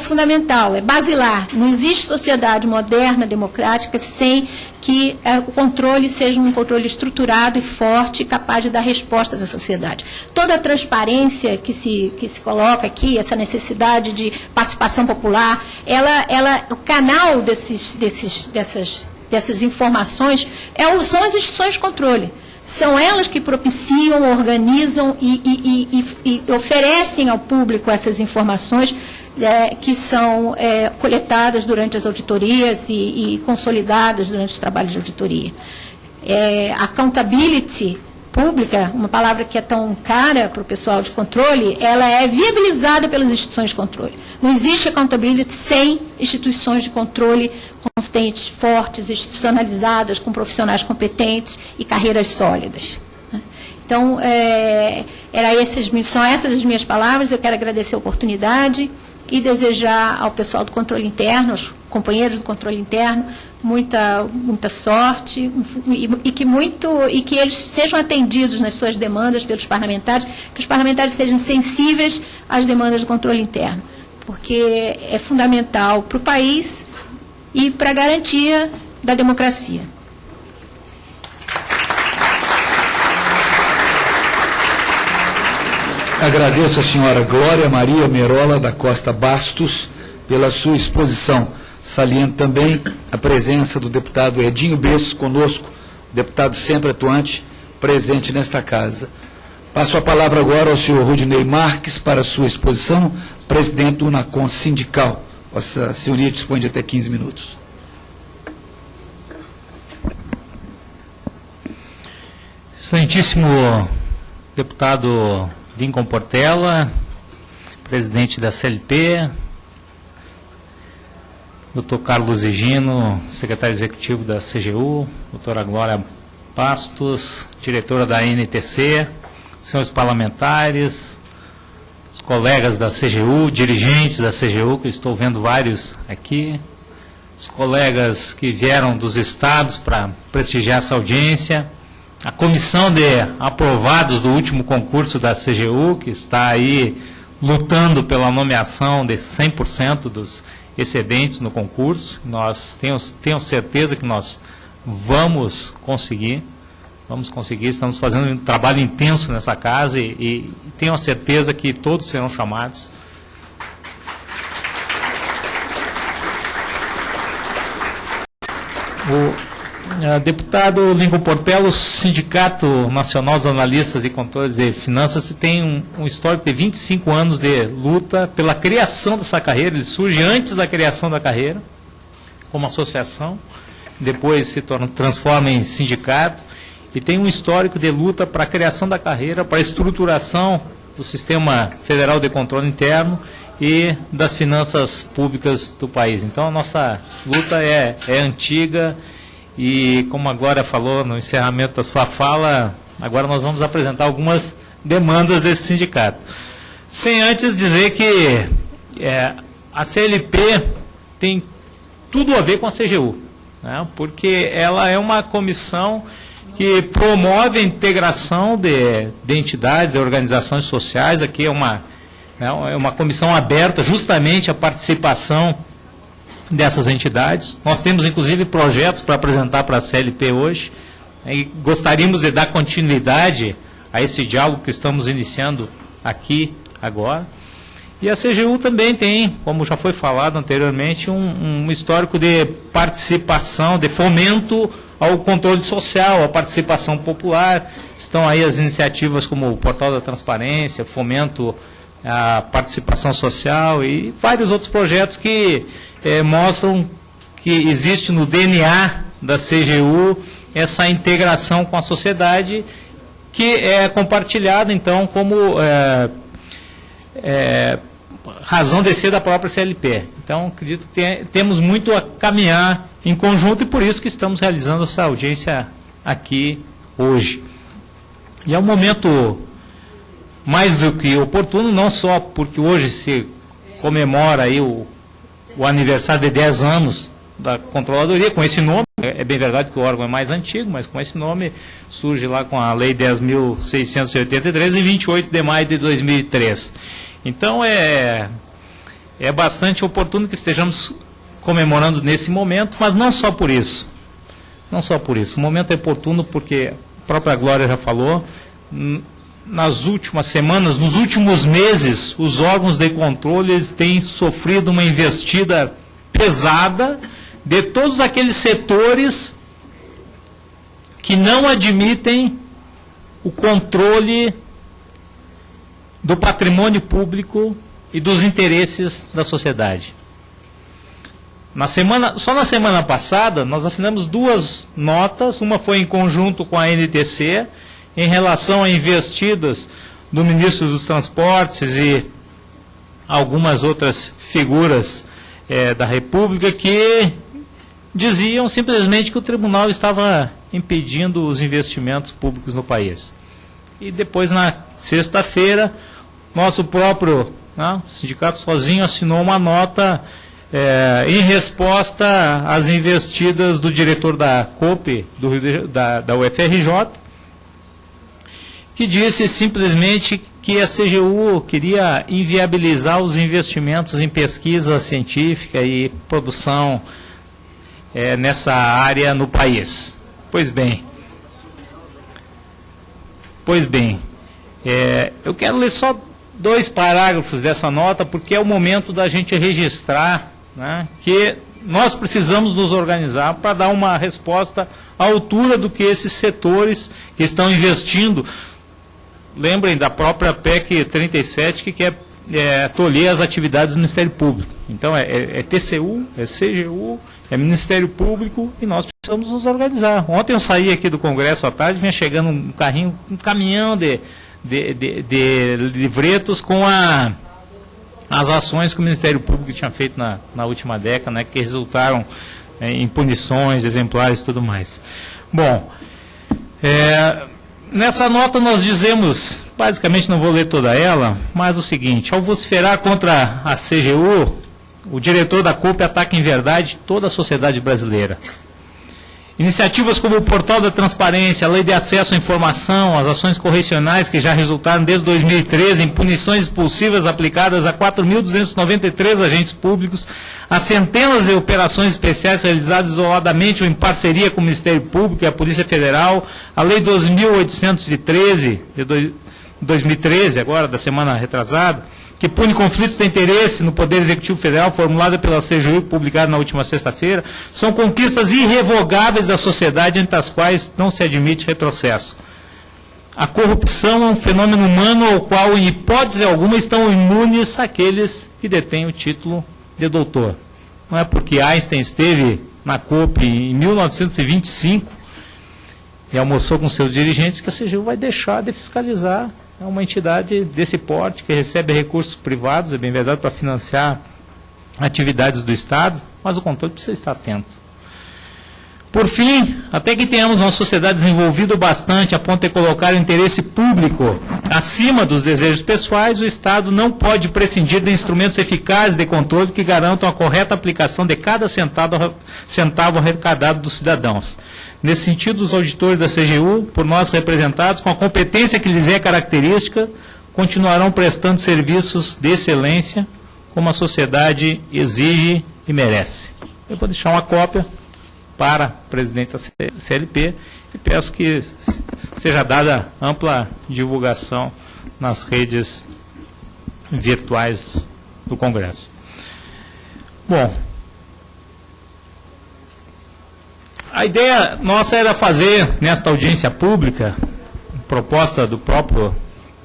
fundamental, é basilar. Não existe sociedade moderna, democrática, sem que o controle seja um controle estruturado e forte, capaz de dar respostas à sociedade. Toda a transparência que se coloca aqui, essa necessidade de participação popular, o canal dessas informações são as instituições de controle. São elas que propiciam, organizam e oferecem ao público essas informações que são coletadas durante as auditorias e consolidadas durante os trabalhos de auditoria. Accountability pública, uma palavra que é tão cara para o pessoal de controle, ela é viabilizada pelas instituições de controle. Não existe accountability sem instituições de controle consistentes, fortes, institucionalizadas, com profissionais competentes e carreiras sólidas. Então, Então, são essas as minhas palavras. Eu quero agradecer a oportunidade e desejar ao pessoal do controle interno, aos companheiros do controle interno, muita sorte e que eles sejam atendidos nas suas demandas pelos parlamentares, que os parlamentares sejam sensíveis às demandas do controle interno, porque é fundamental para o país e para a garantia da democracia. Agradeço a senhora Glória Maria Merola da Costa Bastos pela sua exposição. Saliento também a presença do deputado Edinho Beço conosco, deputado sempre atuante, presente nesta casa. Passo a palavra agora ao senhor Rudinei Marques para a sua exposição, presidente do UNACOM Sindical. Vossa senhoria dispõe de até 15 minutos. Excelentíssimo deputado Lincoln Portela, presidente da CLP, Dr. Carlos Egino, secretário executivo da CGU, doutora Glória Bastos, diretora da NTC, senhores parlamentares, os colegas da CGU, dirigentes da CGU, que eu estou vendo vários aqui, os colegas que vieram dos estados para prestigiar essa audiência, a comissão de aprovados do último concurso da CGU, que está aí lutando pela nomeação de 100% dos excedentes no concurso. Nós tenho certeza que nós vamos conseguir, estamos fazendo um trabalho intenso nessa casa e tenho a certeza que todos serão chamados. Deputado Lincoln Portela, o Sindicato Nacional dos Analistas e Controles de Finanças tem um histórico de 25 anos de luta pela criação dessa carreira. Ele surge antes da criação da carreira, como associação, depois se transforma em sindicato, e tem um histórico de luta para a criação da carreira, para a estruturação do Sistema Federal de Controle Interno e das finanças públicas do país. Então, a nossa luta é antiga. E, como a Glória falou no encerramento da sua fala, agora nós vamos apresentar algumas demandas desse sindicato. Sem antes dizer que a CLP tem tudo a ver com a CGU, né, porque ela é uma comissão que promove a integração de entidades, de organizações sociais. Aqui é uma comissão aberta justamente à participação dessas entidades. Nós temos, inclusive, projetos para apresentar para a CLP hoje, e gostaríamos de dar continuidade a esse diálogo que estamos iniciando aqui agora. E a CGU também tem, como já foi falado anteriormente, um histórico de participação, de fomento ao controle social, à participação popular. Estão aí as iniciativas como o Portal da Transparência, fomento à participação social e vários outros projetos que mostram que existe no DNA da CGU essa integração com a sociedade, que é compartilhada, então, como razão de ser da própria CLP. Então, acredito que temos muito a caminhar em conjunto e por isso que estamos realizando essa audiência aqui hoje. E é um momento mais do que oportuno, não só porque hoje se comemora aí o aniversário de 10 anos da Controladoria, com esse nome. É bem verdade que o órgão é mais antigo, mas com esse nome surge lá com a Lei 10.683, em 28 de maio de 2003. Então, é bastante oportuno que estejamos comemorando nesse momento, mas não só por isso. Não só por isso. O momento é oportuno porque a própria Glória já falou, nas últimas semanas, nos últimos meses, os órgãos de controle têm sofrido uma investida pesada de todos aqueles setores que não admitem o controle do patrimônio público e dos interesses da sociedade. Só na semana passada, nós assinamos 2 notas, uma foi em conjunto com a NTC, em relação a investidas do ministro dos Transportes e algumas outras figuras da República que diziam simplesmente que o tribunal estava impedindo os investimentos públicos no país. e depois na sexta-feira, nosso próprio sindicato sozinho assinou uma nota em resposta às investidas do diretor da COPE, da UFRJ, que disse simplesmente que a CGU queria inviabilizar os investimentos em pesquisa científica e produção nessa área no país. Pois bem, eu quero ler só 2 parágrafos dessa nota, porque é o momento da gente registrar, né, que nós precisamos nos organizar para dar uma resposta à altura do que esses setores que estão investindo. Lembrem da própria PEC 37, que quer tolher as atividades do Ministério Público. Então, é TCU, é CGU, é Ministério Público, e nós precisamos nos organizar. Ontem eu saí aqui do Congresso à tarde, vinha chegando um caminhão de livretos com as ações que o Ministério Público tinha feito na última década, né, que resultaram em punições exemplares e tudo mais. Bom, nessa nota nós dizemos, basicamente não vou ler toda ela, mas o seguinte: ao vociferar contra a CGU, o diretor da COPE ataca em verdade toda a sociedade brasileira. Iniciativas como o Portal da Transparência, a Lei de Acesso à Informação, as ações correcionais que já resultaram desde 2013 em punições expulsivas aplicadas a 4.293 agentes públicos, a centenas de operações especiais realizadas isoladamente ou em parceria com o Ministério Público e a Polícia Federal, a Lei 2.813 de 2013, agora da semana retrasada, que pune conflitos de interesse no Poder Executivo Federal, formulada pela CGU e publicada na última sexta-feira, são conquistas irrevogáveis da sociedade, entre as quais não se admite retrocesso. A corrupção é um fenômeno humano ao qual, em hipótese alguma, estão imunes aqueles que detêm o título de doutor. Não é porque Einstein esteve na COPE em 1925 e almoçou com seus dirigentes que a CGU vai deixar de fiscalizar. É uma entidade desse porte, que recebe recursos privados, é bem verdade, para financiar atividades do Estado, mas o controle precisa estar atento. Por fim, até que tenhamos uma sociedade desenvolvida bastante a ponto de colocar o interesse público acima dos desejos pessoais, o Estado não pode prescindir de instrumentos eficazes de controle que garantam a correta aplicação de cada centavo arrecadado dos cidadãos. Nesse sentido, os auditores da CGU, por nós representados, com a competência que lhes é característica, continuarão prestando serviços de excelência, como a sociedade exige e merece. Eu vou deixar uma cópia para o presidente da CLP e peço que seja dada ampla divulgação nas redes virtuais do Congresso. Bom, a ideia nossa era fazer, nesta audiência pública, proposta do próprio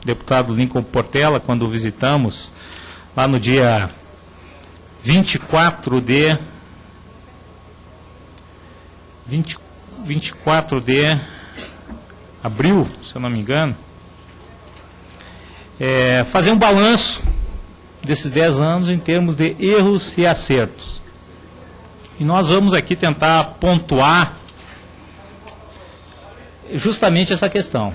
deputado Lincoln Portela, quando o visitamos, lá no dia 24 de abril, se eu não me engano, fazer um balanço desses 10 anos em termos de erros e acertos. E nós vamos aqui tentar pontuar justamente essa questão.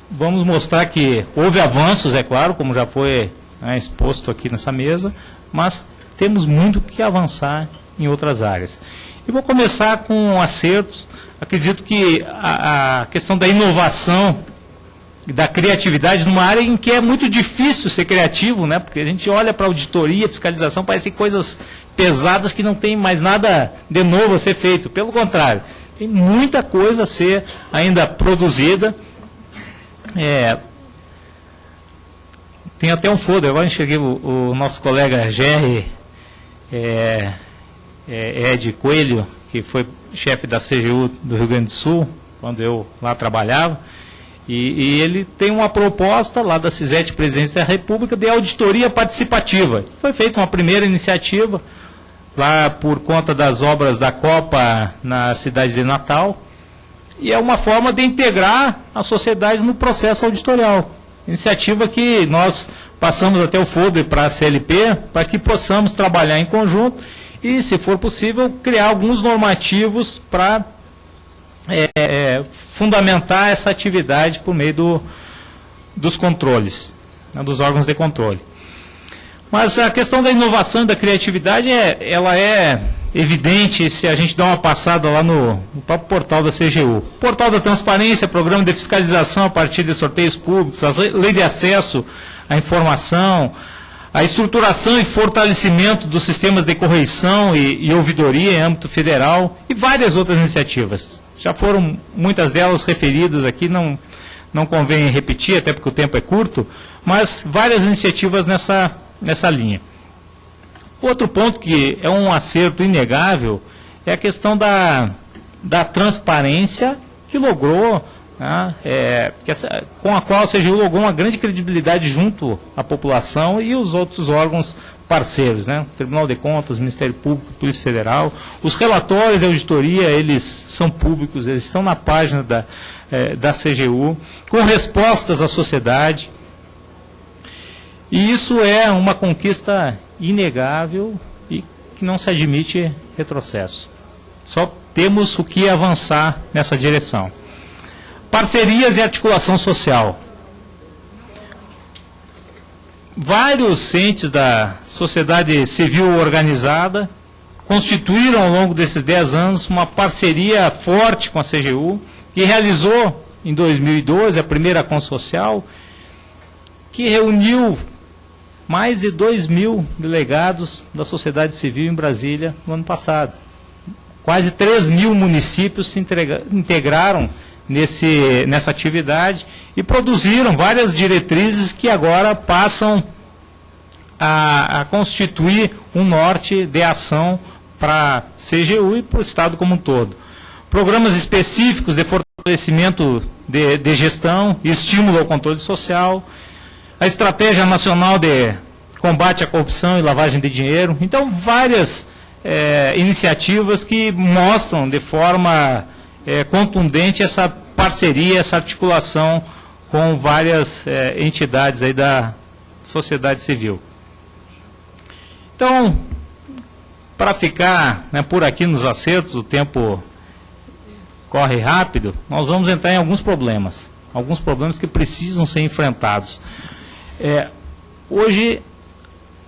Vamos mostrar que houve avanços, é claro, como já foi exposto aqui nessa mesa, mas temos muito que avançar em outras áreas. E vou começar com acertos. Acredito que a questão da inovação e da criatividade numa área em que é muito difícil ser criativo, né? Porque a gente olha para a auditoria, fiscalização, parecem coisas pesadas que não tem mais nada de novo a ser feito. Pelo contrário, tem muita coisa a ser ainda produzida. Tem até um folder, agora enxerguei o nosso colega Jerry Ed Coelho, que foi chefe da CGU do Rio Grande do Sul, quando eu lá trabalhava, e ele tem uma proposta lá da CISET Presidência da República de auditoria participativa. Foi feita uma primeira iniciativa lá por conta das obras da Copa na cidade de Natal, e é uma forma de integrar a sociedade no processo auditorial. Iniciativa que nós passamos até o folder para a CLP, para que possamos trabalhar em conjunto e, se for possível, criar alguns normativos para fundamentar essa atividade por meio dos controles, né, dos órgãos de controle. Mas a questão da inovação e da criatividade, ela é evidente se a gente dá uma passada lá no próprio portal da CGU. Portal da Transparência, programa de fiscalização a partir de sorteios públicos, a lei de acesso à informação, a estruturação e fortalecimento dos sistemas de correição e ouvidoria em âmbito federal e várias outras iniciativas. Já foram muitas delas referidas aqui, não convém repetir, até porque o tempo é curto, mas várias iniciativas nessa linha. Outro ponto que é um acerto inegável é a questão da transparência que logrou, né, com a qual a CGU logrou uma grande credibilidade junto à população e os outros órgãos parceiros, né, Tribunal de Contas, Ministério Público, Polícia Federal. Os relatórios de auditoria, eles são públicos, eles estão na página da CGU, com respostas à sociedade. E isso é uma conquista inegável e que não se admite retrocesso. Só temos o que avançar nessa direção. Parcerias e articulação social. Vários entes da sociedade civil organizada constituíram ao longo desses 10 anos uma parceria forte com a CGU, que realizou em 2012 a primeira Consocial, que reuniu mais de 2.000 delegados da sociedade civil em Brasília no ano passado. Quase 3.000 municípios se integraram nessa atividade e produziram várias diretrizes que agora passam a constituir um norte de ação para a CGU e para o Estado como um todo. Programas específicos de fortalecimento de gestão e estímulo ao controle social, a Estratégia Nacional de Combate à Corrupção e Lavagem de Dinheiro. Então, várias iniciativas que mostram de forma contundente essa parceria, essa articulação com várias entidades aí da sociedade civil. Então, para ficar, né, por aqui nos acertos, o tempo corre rápido, nós vamos entrar em alguns problemas que precisam ser enfrentados. Hoje,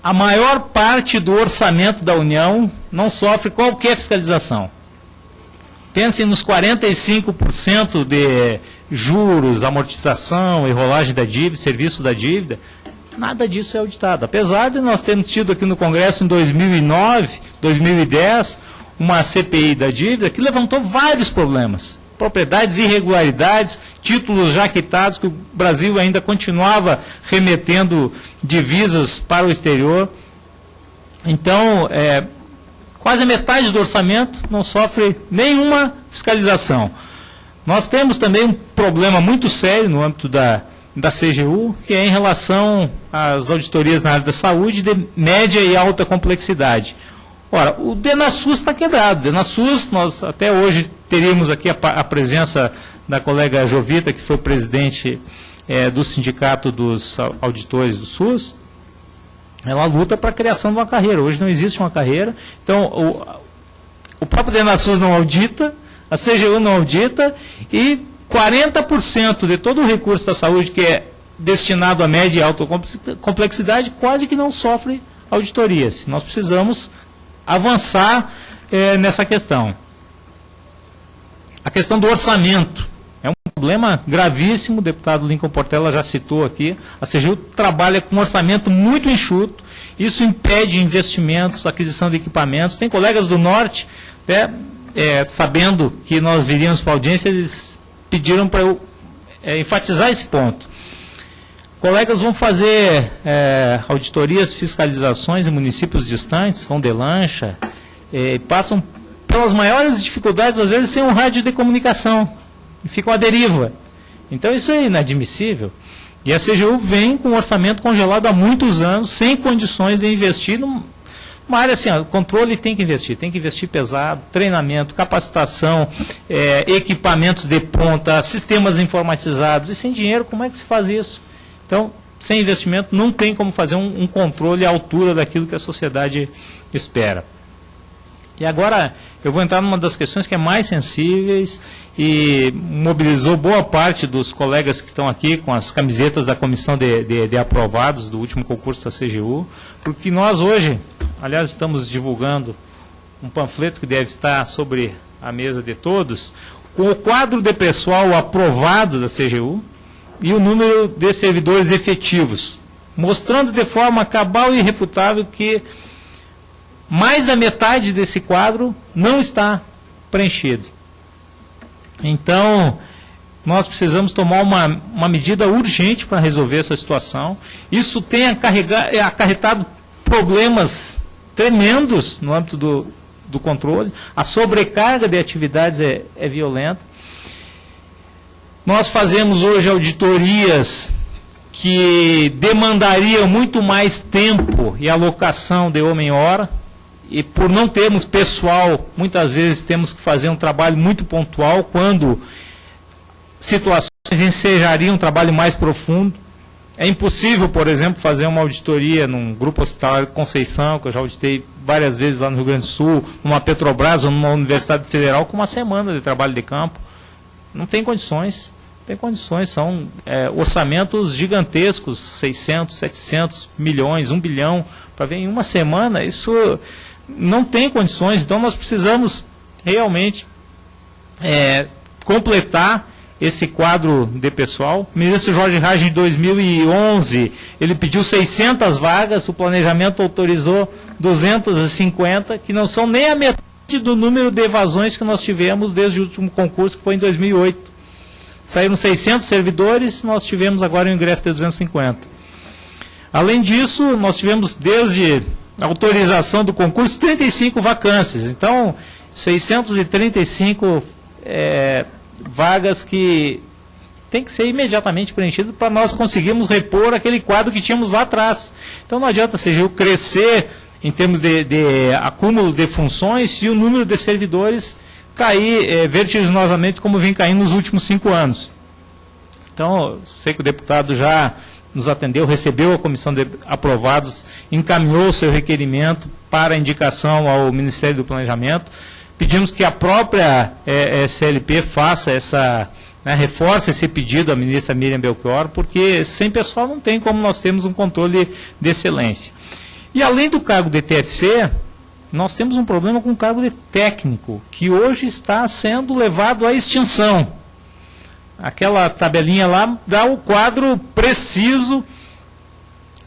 a maior parte do orçamento da União não sofre qualquer fiscalização. Pensem nos 45% de juros, amortização e rolagem da dívida, serviço da dívida, nada disso é auditado. Apesar de nós termos tido aqui no Congresso em 2009, 2010, uma CPI da dívida que levantou vários problemas. Propriedades, irregularidades, títulos já quitados, que o Brasil ainda continuava remetendo divisas para o exterior. Então, quase metade do orçamento não sofre nenhuma fiscalização. Nós temos também um problema muito sério no âmbito da CGU, que é em relação às auditorias na área da saúde de média e alta complexidade. Ora, o DENASUS está quebrado. O DENASUS, nós até hoje teríamos aqui a presença da colega Jovita, que foi presidente do Sindicato dos Auditores do SUS. Ela luta para a criação de uma carreira. Hoje não existe uma carreira. Então, o próprio DENASUS não audita, a CGU não audita, e 40% de todo o recurso da saúde que é destinado a média e alta complexidade quase que não sofre auditorias. Nós precisamos avançar nessa questão. A questão do orçamento é um problema gravíssimo, o deputado Lincoln Portela já citou aqui. A CGU trabalha com um orçamento muito enxuto, isso impede investimentos, aquisição de equipamentos. Tem colegas do Norte, sabendo que nós viríamos para a audiência, eles pediram para eu enfatizar esse ponto. Colegas vão fazer auditorias, fiscalizações em municípios distantes, vão de lancha, passam pelas maiores dificuldades, às vezes sem um rádio de comunicação, e ficam à deriva. Então isso é inadmissível. E a CGU vem com um orçamento congelado há muitos anos, sem condições de investir numa área assim, o controle tem que investir pesado, treinamento, capacitação, equipamentos de ponta, sistemas informatizados, e sem dinheiro, como é que se faz isso? Então, sem investimento, não tem como fazer um controle à altura daquilo que a sociedade espera. E agora, eu vou entrar numa das questões que é mais sensíveis e mobilizou boa parte dos colegas que estão aqui com as camisetas da comissão de aprovados do último concurso da CGU, porque nós hoje, aliás, estamos divulgando um panfleto que deve estar sobre a mesa de todos, com o quadro de pessoal aprovado da CGU e o número de servidores efetivos, mostrando de forma cabal e irrefutável que mais da metade desse quadro não está preenchido. Então, nós precisamos tomar uma medida urgente para resolver essa situação. Isso tem acarretado problemas tremendos no âmbito do controle. A sobrecarga de atividades é violenta. Nós fazemos hoje auditorias que demandariam muito mais tempo e alocação de homem-hora. E por não termos pessoal, muitas vezes temos que fazer um trabalho muito pontual, quando situações ensejariam um trabalho mais profundo. É impossível, por exemplo, fazer uma auditoria num grupo hospitalar de Conceição, que eu já auditei várias vezes lá no Rio Grande do Sul, numa Petrobras ou numa Universidade Federal, com uma semana de trabalho de campo. Não tem condições. Tem condições, são orçamentos gigantescos, 600, 700 milhões, 1 bilhão, para ver em uma semana, isso não tem condições. Então nós precisamos realmente completar esse quadro de pessoal. O ministro Jorge Raj, em 2011, ele pediu 600 vagas, o planejamento autorizou 250, que não são nem a metade do número de evasões que nós tivemos desde o último concurso, que foi em 2008. Saíram 600 servidores, nós tivemos agora o ingresso de 250. Além disso, nós tivemos, desde a autorização do concurso, 35 vacâncias. Então, 635 vagas que tem que ser imediatamente preenchidas para nós conseguirmmos repor aquele quadro que tínhamos lá atrás. Então, não adianta a CGU crescer em termos de acúmulo de funções e o número de servidores cair vertiginosamente como vem caindo nos últimos 5 anos. Então, eu sei que o deputado já nos atendeu, recebeu a comissão de aprovados, encaminhou o seu requerimento para indicação ao Ministério do Planejamento. Pedimos que a própria CLP faça reforce esse pedido à ministra Miriam Belchior, porque sem pessoal não tem como nós termos um controle de excelência. E além do cargo de TFC, nós temos um problema com o cargo de técnico, que hoje está sendo levado à extinção. Aquela tabelinha lá dá o quadro preciso.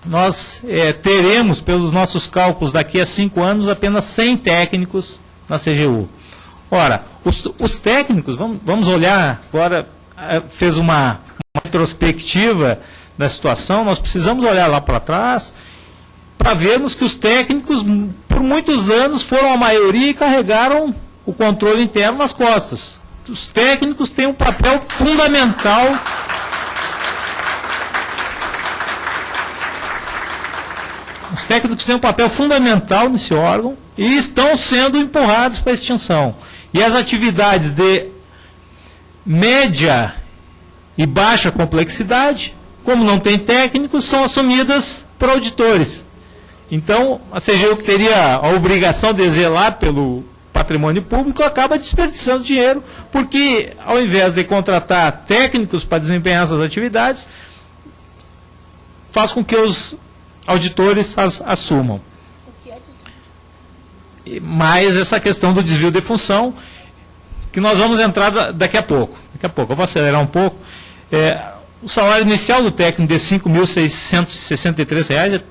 Nós teremos, pelos nossos cálculos, daqui a 5 anos, apenas 100 técnicos na CGU. Ora, os técnicos, vamos olhar agora, fez uma retrospectiva da situação, nós precisamos olhar lá para trás, para vermos que os técnicos, por muitos anos, foram a maioria e carregaram o controle interno nas costas. Os técnicos têm um papel fundamental. Os técnicos têm um papel fundamental nesse órgão e estão sendo empurrados para a extinção. E as atividades de média e baixa complexidade, como não tem técnicos, são assumidas por auditores. Então, a CGU, que teria a obrigação de zelar pelo patrimônio público, acaba desperdiçando dinheiro, porque ao invés de contratar técnicos para desempenhar essas atividades, faz com que os auditores as assumam. Mais essa questão do desvio de função, que nós vamos entrar daqui a pouco. Eu vou acelerar um pouco. O salário inicial do técnico de R$ 5.663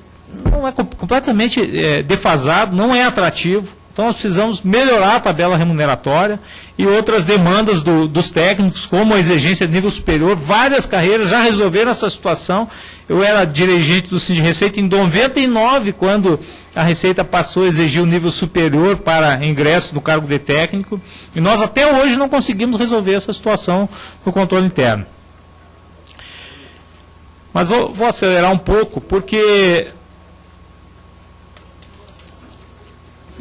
não é completamente defasado, não é atrativo. Então, nós precisamos melhorar a tabela remuneratória e outras demandas dos técnicos, como a exigência de nível superior. Várias carreiras já resolveram essa situação. Eu era dirigente do Sindicato de Receita em 99, quando a Receita passou a exigir o nível superior para ingresso no cargo de técnico. E nós até hoje não conseguimos resolver essa situação no controle interno. Mas vou acelerar um pouco, porque...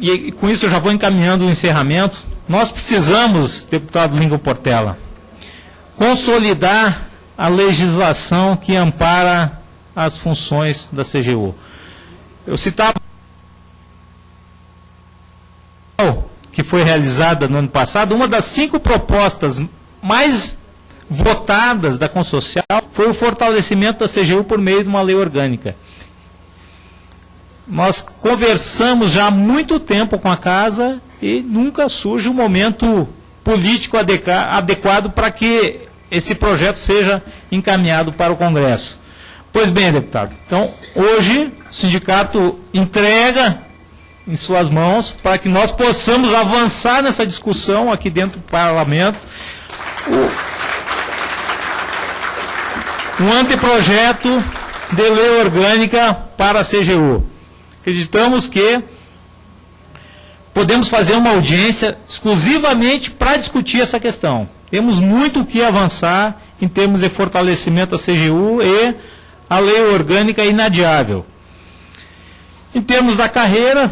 E com isso eu já vou encaminhando o encerramento. Nós precisamos, deputado Lincoln Portela, consolidar a legislação que ampara as funções da CGU. Eu citava que foi realizada no ano passado, uma das 5 propostas mais votadas da Consocial foi o fortalecimento da CGU por meio de uma lei orgânica. Nós conversamos já há muito tempo com a Casa e nunca surge um momento político adequado para que esse projeto seja encaminhado para o Congresso. Pois bem, deputado, então hoje o sindicato entrega em suas mãos para que nós possamos avançar nessa discussão aqui dentro do Parlamento um anteprojeto de lei orgânica para a CGU. Acreditamos que podemos fazer uma audiência exclusivamente para discutir essa questão. Temos muito o que avançar em termos de fortalecimento da CGU e a lei orgânica é inadiável. Em termos da carreira,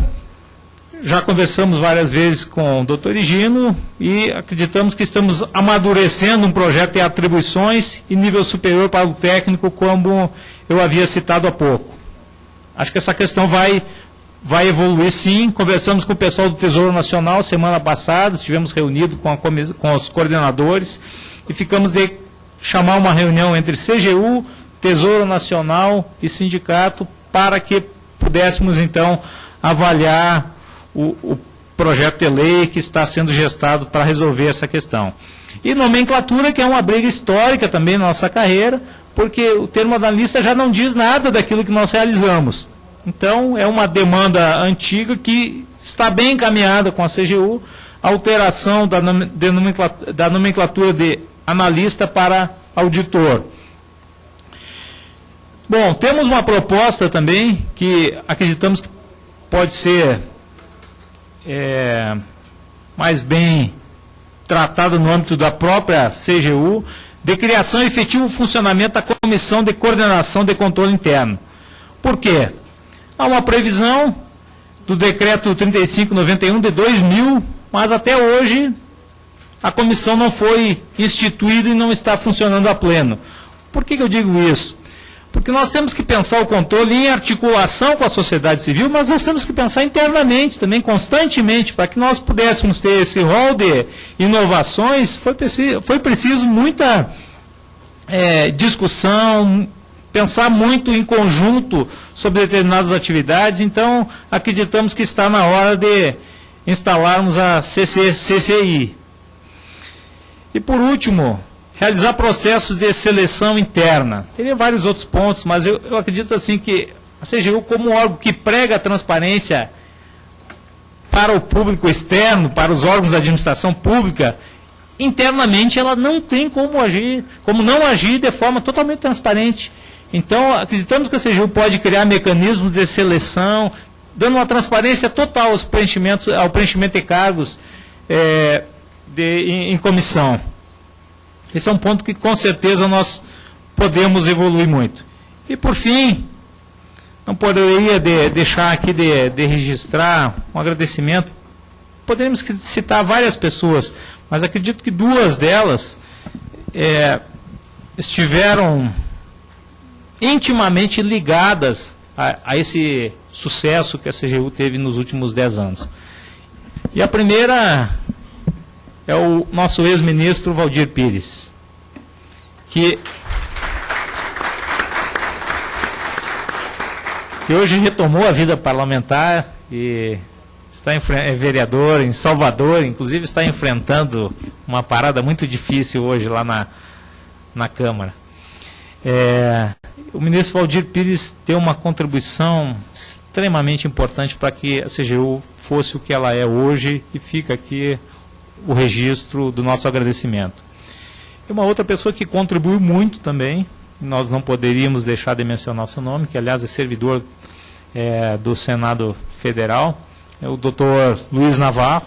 já conversamos várias vezes com o doutor Higino e acreditamos que estamos amadurecendo um projeto de atribuições e nível superior para o técnico, como eu havia citado há pouco. Acho que essa questão vai evoluir sim. Conversamos com o pessoal do Tesouro Nacional semana passada, estivemos reunidos com os coordenadores e ficamos de chamar uma reunião entre CGU, Tesouro Nacional e sindicato para que pudéssemos então avaliar o projeto de lei que está sendo gestado para resolver essa questão. E nomenclatura, que é uma briga histórica também na nossa carreira, porque o termo analista já não diz nada daquilo que nós realizamos. Então, é uma demanda antiga que está bem encaminhada com a CGU, a alteração da nomenclatura de analista para auditor. Bom, temos uma proposta também que acreditamos que pode ser mais bem tratada no âmbito da própria CGU, de criação e efetivo funcionamento da Comissão de Coordenação de Controle Interno. Por quê? Há uma previsão do Decreto 3591 de 2000, mas até hoje a comissão não foi instituída e não está funcionando a pleno. Por que eu digo isso? Porque nós temos que pensar o controle em articulação com a sociedade civil, mas nós temos que pensar internamente também, constantemente, para que nós pudéssemos ter esse rol de inovações, foi preciso muita discussão, pensar muito em conjunto sobre determinadas atividades. Então, acreditamos que está na hora de instalarmos a CCI. E, por último, realizar processos de seleção interna. Teria vários outros pontos, mas eu acredito assim que a CGU, como um órgão que prega a transparência para o público externo, para os órgãos da administração pública, internamente ela não tem como não agir de forma totalmente transparente. Então, acreditamos que a CGU pode criar mecanismos de seleção, dando uma transparência total ao preenchimento de cargos em comissão. Esse é um ponto que, com certeza, nós podemos evoluir muito. E, por fim, não poderia deixar aqui de registrar um agradecimento. Poderíamos citar várias pessoas, mas acredito que 2 delas estiveram intimamente ligadas a esse sucesso que a CGU teve nos últimos 10 anos. E a primeira é o nosso ex-ministro Valdir Pires, que hoje retomou a vida parlamentar e é vereador em Salvador, inclusive está enfrentando uma parada muito difícil hoje lá na Câmara. O ministro Valdir Pires deu uma contribuição extremamente importante para que a CGU fosse o que ela é hoje, e fica aqui o registro do nosso agradecimento. E uma outra pessoa que contribuiu muito também, nós não poderíamos deixar de mencionar o seu nome, que aliás é servidor do Senado Federal, é o Dr. Luiz Navarro,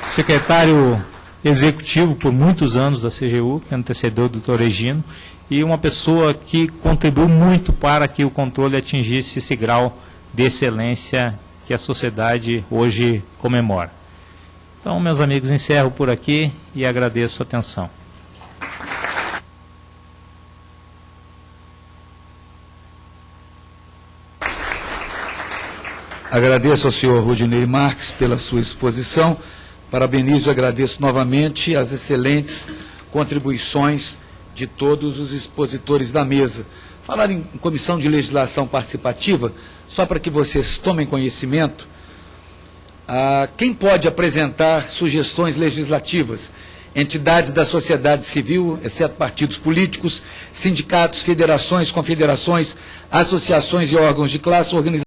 secretário executivo por muitos anos da CGU, que antecedeu o Dr. Higino, e uma pessoa que contribuiu muito para que o controle atingisse esse grau de excelência que a sociedade hoje comemora. Então, meus amigos, encerro por aqui e agradeço a atenção. Agradeço ao senhor Rudinei Marques pela sua exposição. Parabenizo e agradeço novamente as excelentes contribuições de todos os expositores da mesa. Falar em Comissão de Legislação Participativa, só para que vocês tomem conhecimento, quem pode apresentar sugestões legislativas? Entidades da sociedade civil, exceto partidos políticos, sindicatos, federações, confederações, associações e órgãos de classe, organizações